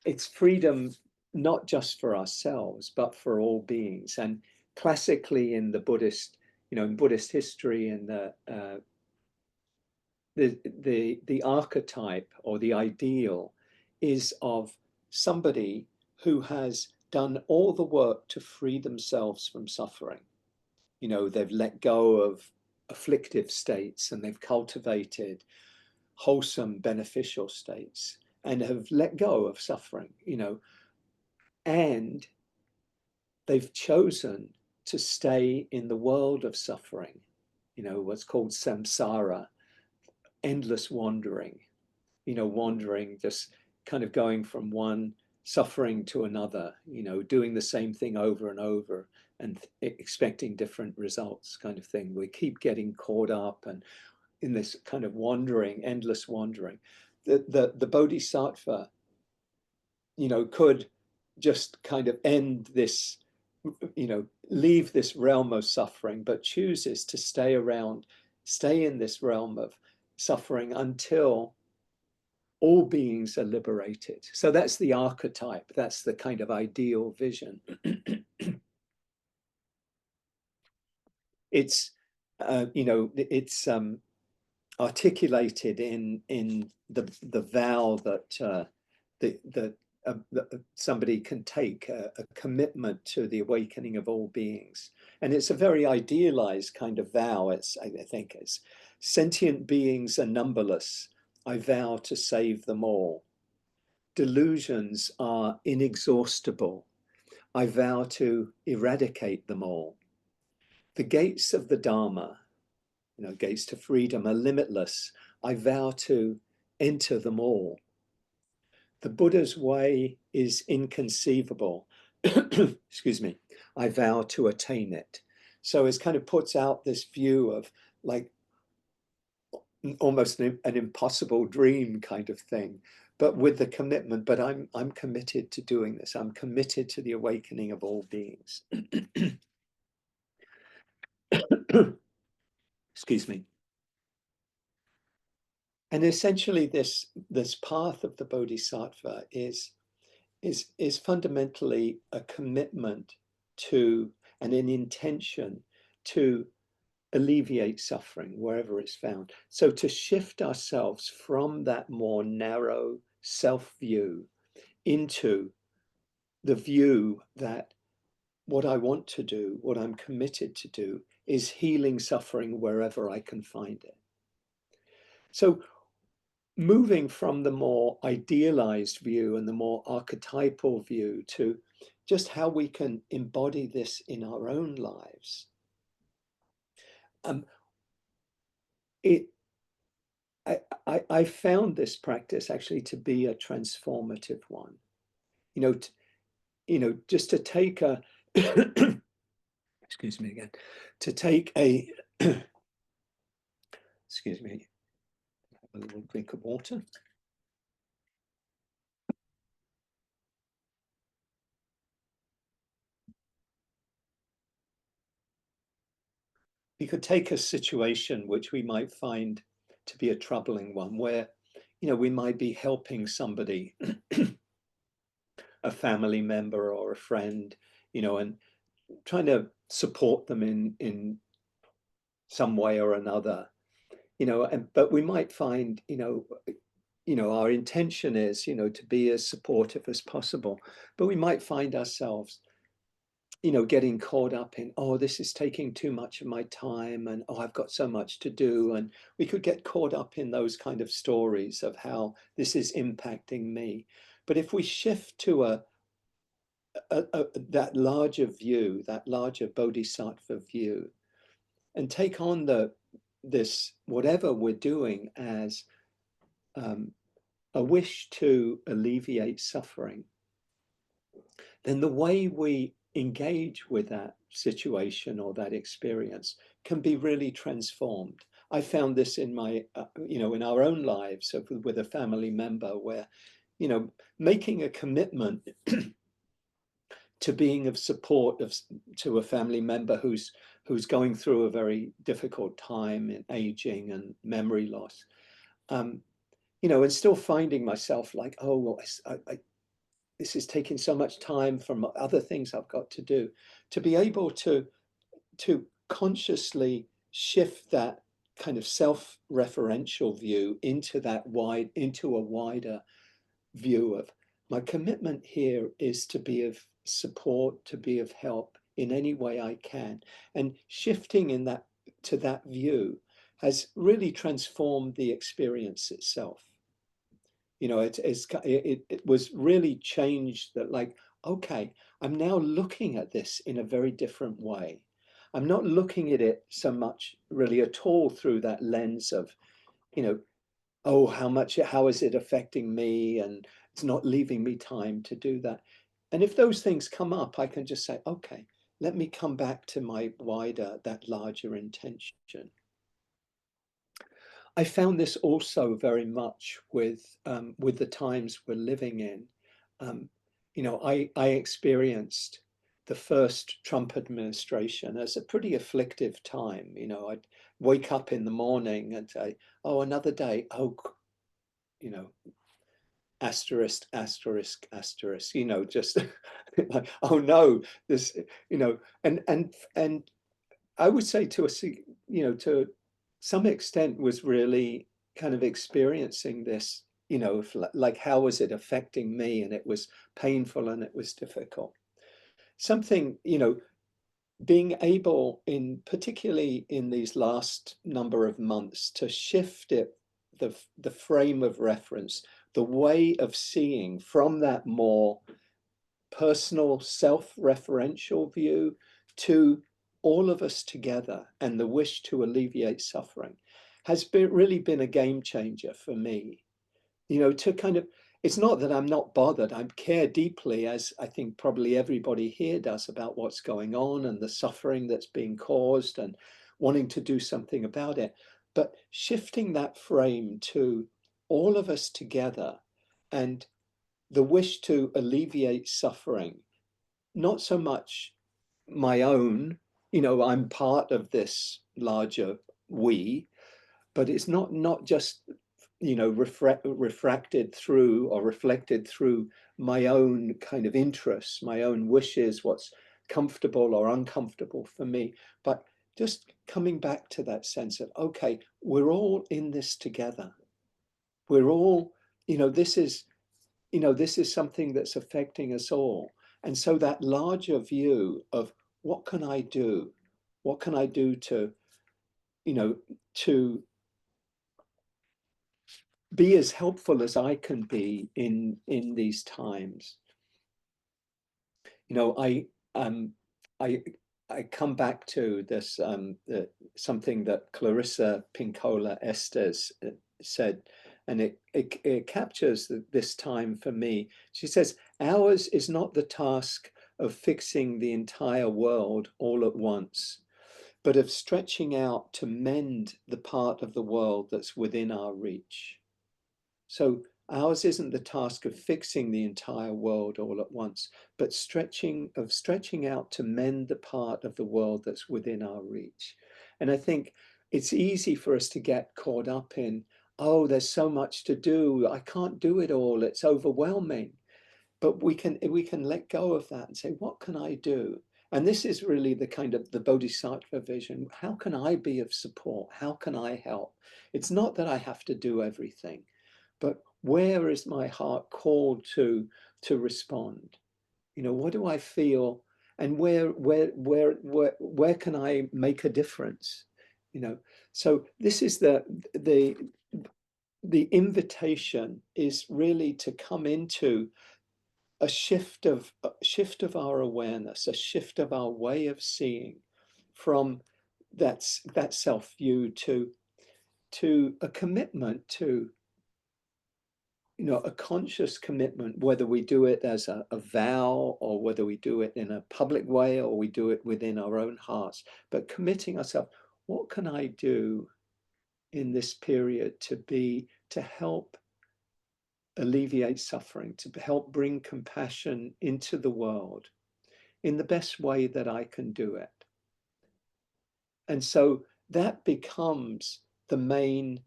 [SPEAKER 1] it's freedom not just for ourselves, but for all beings. And classically in the Buddhist, you know, in Buddhist history, and the archetype or the ideal is of somebody who has done all the work to free themselves from suffering. You know, they've let go of afflictive states and they've cultivated wholesome, beneficial states and have let go of suffering, you know, and they've chosen to stay in the world of suffering, you know, what's called samsara, endless wandering, you know, wandering, just kind of going from one suffering to another, you know, doing the same thing over and over and expecting different results, kind of thing. We keep getting caught up and in this kind of wandering, endless wandering. The Bodhisattva, you know, could just kind of end this, you know, leave this realm of suffering, but chooses to stay around, stay in this realm of suffering until all beings are liberated. So that's the archetype, that's the kind of ideal vision. It's, you know, it's articulated in the vow that somebody can take, a commitment to the awakening of all beings. And it's a very idealized kind of vow. It's, I think, it's sentient beings are numberless. I vow to save them all. Delusions are inexhaustible. I vow to eradicate them all. The gates of the Dharma, you know, gates to freedom, are limitless. I vow to enter them all. The Buddha's way is inconceivable. Excuse me. I vow to attain it. So it kind of puts out this view of like almost an impossible dream kind of thing, but with the commitment, but I'm committed to doing this. I'm committed to the awakening of all beings. Excuse me. And essentially this path of the Bodhisattva is is fundamentally a commitment to and an intention to alleviate suffering wherever it's found. So to shift ourselves from that more narrow self-view into the view that what I want to do, what I'm committed to do, is healing suffering wherever I can find it. So moving from the more idealized view and the more archetypal view to just how we can embody this in our own lives. I found this practice actually to be a transformative one. Just to take a excuse me again, to take a excuse me, a little drink of water. We could take a situation which we might find to be a troubling one, where we might be helping somebody, a family member or a friend, and trying to support them in some way or another, but we might find, our intention is, to be as supportive as possible, but we might find ourselves, getting caught up in, oh, this is taking too much of my time, and oh, I've got so much to do. And we could get caught up in those kind of stories of how this is impacting me. But if we shift to that larger view, that larger Bodhisattva view, and take on this whatever we're doing as a wish to alleviate suffering, then the way we engage with that situation or that experience can be really transformed. I found this in my, in our own lives with a family member where, making a commitment to being of support to a family member who's going through a very difficult time in aging and memory loss, and still finding myself like, oh, well, this is taking so much time from other things I've got to do, to be able to consciously shift that kind of self-referential view into a wider view of my commitment here is to be of support, to be of help in any way I can. And shifting to that view has really transformed the experience itself. It was really changed that, like, okay, I'm now looking at this in a very different way. I'm not looking at it so much really at all through that lens of, oh, how is it affecting me? And it's not leaving me time to do that. And if those things come up, I can just say, okay, let me come back to that larger intention. I found this also very much with the times we're living in. I experienced the first Trump administration as a pretty afflictive time. I'd wake up in the morning and say, oh, another day. Oh, asterisk, asterisk, asterisk, just like, oh no, this, and I would say to to some extent was really kind of experiencing this, like, how was it affecting me? And it was painful and it was difficult. Something, being able particularly in these last number of months to shift the frame of reference, the way of seeing from that more personal self-referential view to all of us together and the wish to alleviate suffering has really been a game changer for me. To kind of, it's not that I'm not bothered. I care deeply, as I think probably everybody here does, about what's going on and the suffering that's being caused and wanting to do something about it. But shifting that frame to all of us together and the wish to alleviate suffering, not so much my own, I'm part of this larger we, but it's not just refracted through or reflected through my own kind of interests, my own wishes, what's comfortable or uncomfortable for me. But just coming back to that sense of, okay, we're all in this together. We're all, this is something that's affecting us all. And so that larger view of what can I do? What can I do to, to be as helpful as I can be in these times? I um I I come back to this something that Clarissa Pinkola Estes said, and it captures this time for me. She says, ours is not the task of fixing the entire world all at once, but of stretching out to mend the part of the world that's within our reach. So ours isn't the task of fixing the entire world all at once, but stretching out to mend the part of the world that's within our reach. And I think it's easy for us to get caught up in, oh, there's so much to do, I can't do it all, it's overwhelming. But we can let go of that and say, what can I do? And this is really the kind of the Bodhisattva vision. How can I be of support? How can I help? It's not that I have to do everything, but where is my heart called to respond? What do I feel, and where can I make a difference? So this is the invitation is really to come into a shift of our awareness, a shift of our way of seeing, from that self view to a commitment to, a conscious commitment, whether we do it as a vow, or whether we do it in a public way, or we do it within our own hearts, but committing ourselves. What can I do in this period to help alleviate suffering, to help bring compassion into the world in the best way that I can do it? And so that becomes the main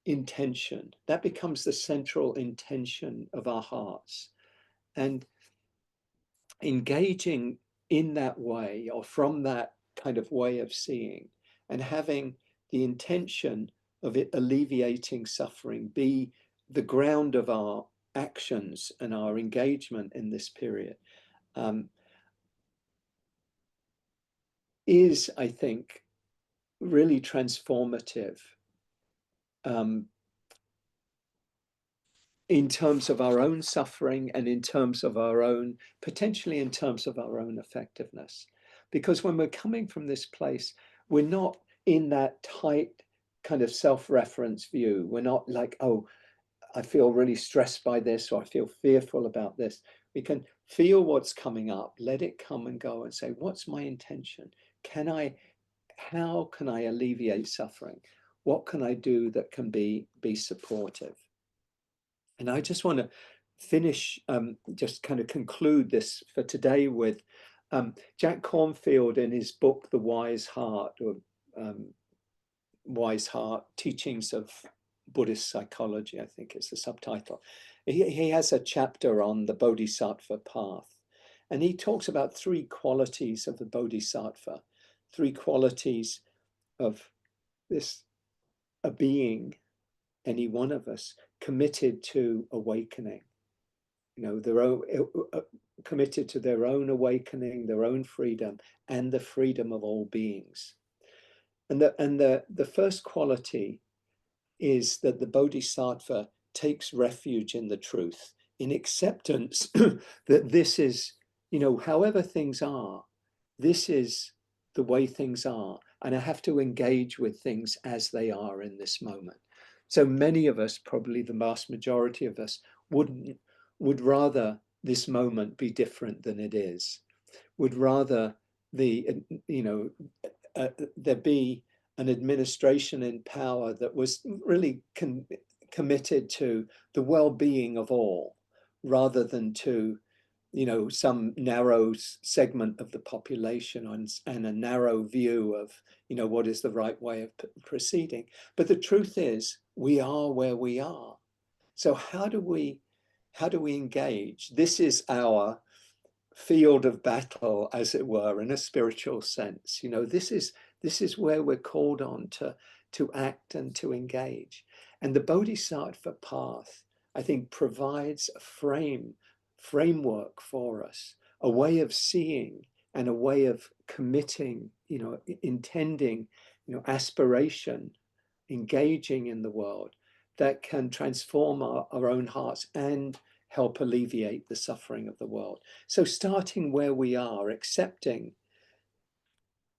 [SPEAKER 1] intention. That becomes the central intention of our hearts. And engaging in that way, or from that kind of way of seeing, and having the intention of it alleviating suffering be the ground of our actions and our engagement in this period, is, I think, really transformative in terms of our own suffering, and in terms of our own, potentially in terms of our own effectiveness. Because when we're coming from this place, we're not in that tight kind of self-reference view. We're not like, oh, I feel really stressed by this, or I feel fearful about this. We can feel what's coming up, let it come and go, and say, what's my intention? How can I alleviate suffering? What can I do that can be supportive? And I just want to finish, just kind of conclude this for today with Jack Cornfield, in his book, The Wise Heart, or Wise Heart, Teachings of Buddhist Psychology, I think is the subtitle. He has a chapter on the Bodhisattva Path. And he talks about 3 qualities of the Bodhisattva, 3 qualities of this, a being, any one of us, committed to awakening, their own, committed to their own awakening, their own freedom, and the freedom of all beings. And the first quality is that the Bodhisattva takes refuge in the truth, in acceptance that this is, however things are, this is the way things are, and I have to engage with things as they are in this moment. So many of us, probably the vast majority of us, would rather this moment be different than it is, would rather there be an administration in power that was really committed to the well-being of all, rather than to, some narrow segment of the population, and a narrow view of, what is the right way of proceeding. But the truth is, we are where we are. So how do we engage? This is our field of battle, as it were, in a spiritual sense. You know, this is where we're called on to act and to engage. And the Bodhisattva Path, I think, provides a framework for us, a way of seeing and a way of committing, you know, intending, you know, aspiration, engaging in the world that can transform our own hearts and help alleviate the suffering of the world. So starting where we are, accepting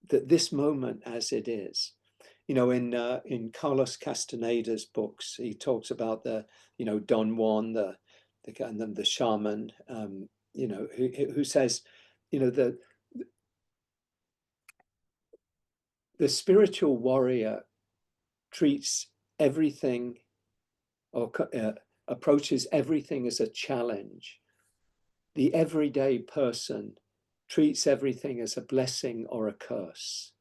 [SPEAKER 1] that this moment as it is. You know, in Carlos Castaneda's books, he talks about the, you know, Don Juan, the shaman, you know, who says, you know, the spiritual warrior treats everything or approaches everything as a challenge. The everyday person treats everything as a blessing or a curse.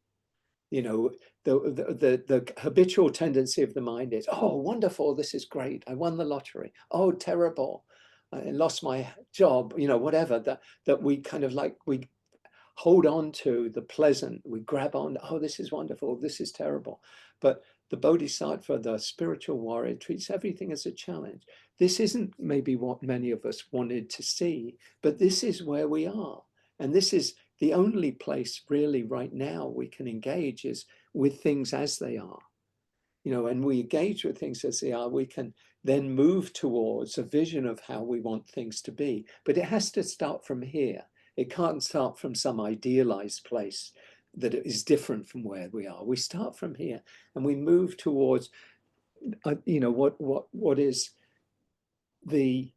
[SPEAKER 1] You know, the habitual tendency of the mind is, oh, wonderful, this is great, I won the lottery. Oh, terrible, I lost my job, you know, whatever, that we kind of like, we hold on to the pleasant, we grab on, oh, this is wonderful, this is terrible. But the Bodhisattva, the spiritual warrior, treats everything as a challenge. This isn't maybe what many of us wanted to see, but this is where we are. And this is the only place really right now we can engage is with things as they are. You know, and we engage with things as they are, we can then move towards a vision of how we want things to be. But it has to start from here. It can't start from some idealized place that is different from where we are. We start from here and we move towards, you know, what is the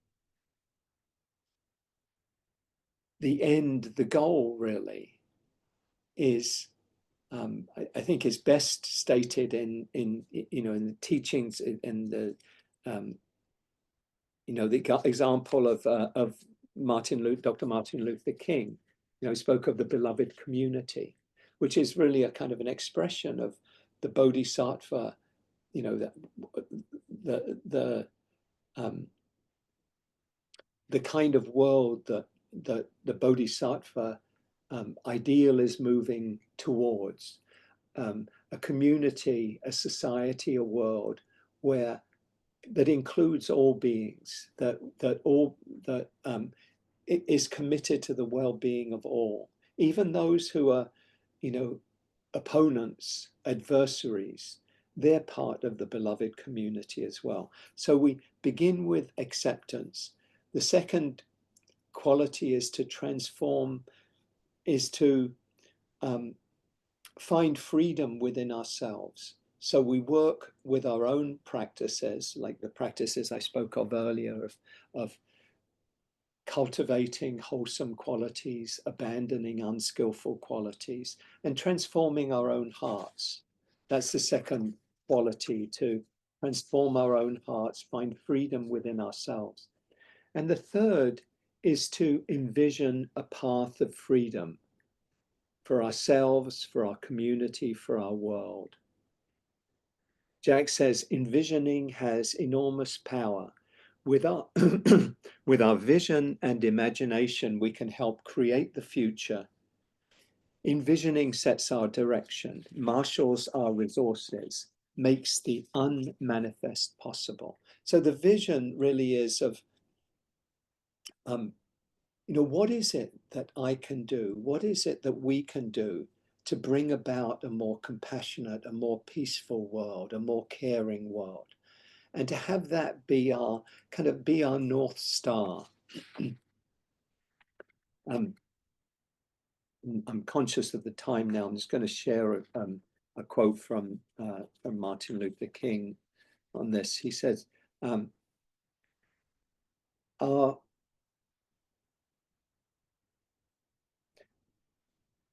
[SPEAKER 1] end, the goal really is, I think is best stated in you know, in the teachings in the you know, the example of Dr. Martin Luther King. You know, he spoke of the beloved community, which is really a kind of an expression of the Bodhisattva. You know, the kind of world that the Bodhisattva ideal is moving towards. A community, a society, a world where that includes all beings, that is committed to the well-being of all, even those who are, you know, opponents, adversaries. They're part of the beloved community as well. So we begin with acceptance. The second quality is to transform, is to find freedom within ourselves. So we work with our own practices, like the practices I spoke of earlier, of cultivating wholesome qualities, abandoning unskillful qualities, and transforming our own hearts. That's the second quality, to transform our own hearts, find freedom within ourselves. And the third is to envision a path of freedom for ourselves, for our community, for our world. Jack says, envisioning has enormous power. With our, with our vision and imagination, we can help create the future. Envisioning sets our direction, marshals our resources, makes the unmanifest possible. So the vision really is of, you know, what is it that I can do? What is it that we can do to bring about a more compassionate, a more peaceful world, a more caring world? And to have that be our kind of be our North Star. I'm conscious of the time now. I'm just going to share a quote from Martin Luther King on this. He says,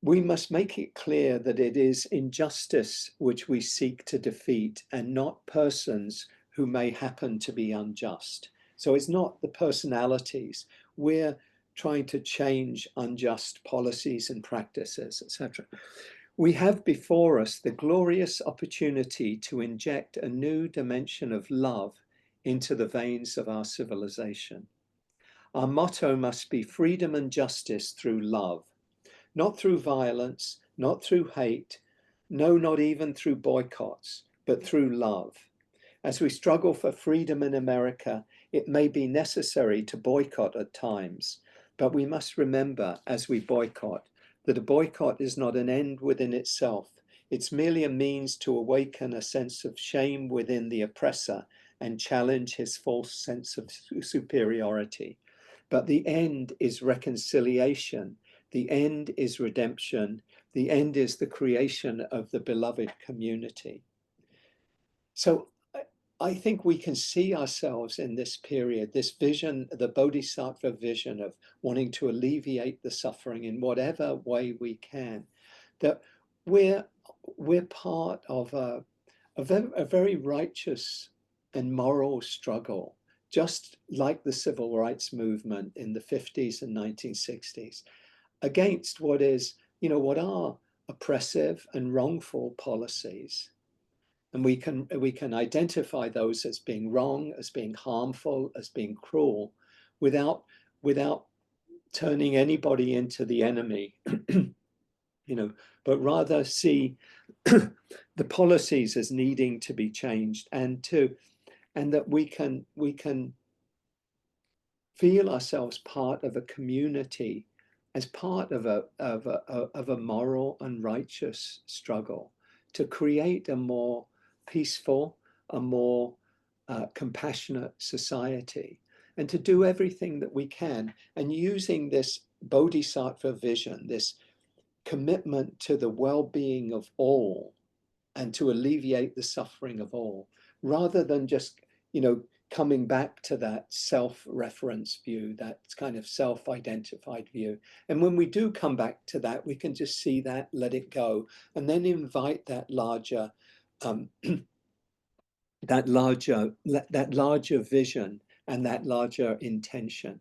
[SPEAKER 1] we must make it clear that it is injustice which we seek to defeat and not persons who may happen to be unjust. So it's not the personalities. We're trying to change unjust policies and practices, etc. We have before us the glorious opportunity to inject a new dimension of love into the veins of our civilization. Our motto must be freedom and justice through love, not through violence, not through hate, no, not even through boycotts, but through love. As we struggle for freedom in America, it may be necessary to boycott at times, but we must remember as we boycott that a boycott is not an end within itself. It's merely a means to awaken a sense of shame within the oppressor and challenge his false sense of superiority. But the end is reconciliation. The end is redemption. The end is the creation of the beloved community. So I think we can see ourselves in this period, this vision, the Bodhisattva vision of wanting to alleviate the suffering in whatever way we can, that we're part of a very righteous and moral struggle, just like the civil rights movement in the 50s and 1960s, against what are oppressive and wrongful policies. And we can identify those as being wrong, as being harmful, as being cruel, without turning anybody into the enemy, but rather see the policies as needing to be changed, and that we can feel ourselves part of a community, as part of a moral and righteous struggle to create a more peaceful, a more compassionate society, and to do everything that we can. And using this Bodhisattva vision, this commitment to the well-being of all and to alleviate the suffering of all, rather than just, coming back to that self-reference view, that kind of self-identified view. And when we do come back to that, we can just see that, let it go, and then invite that larger that larger vision and that larger intention.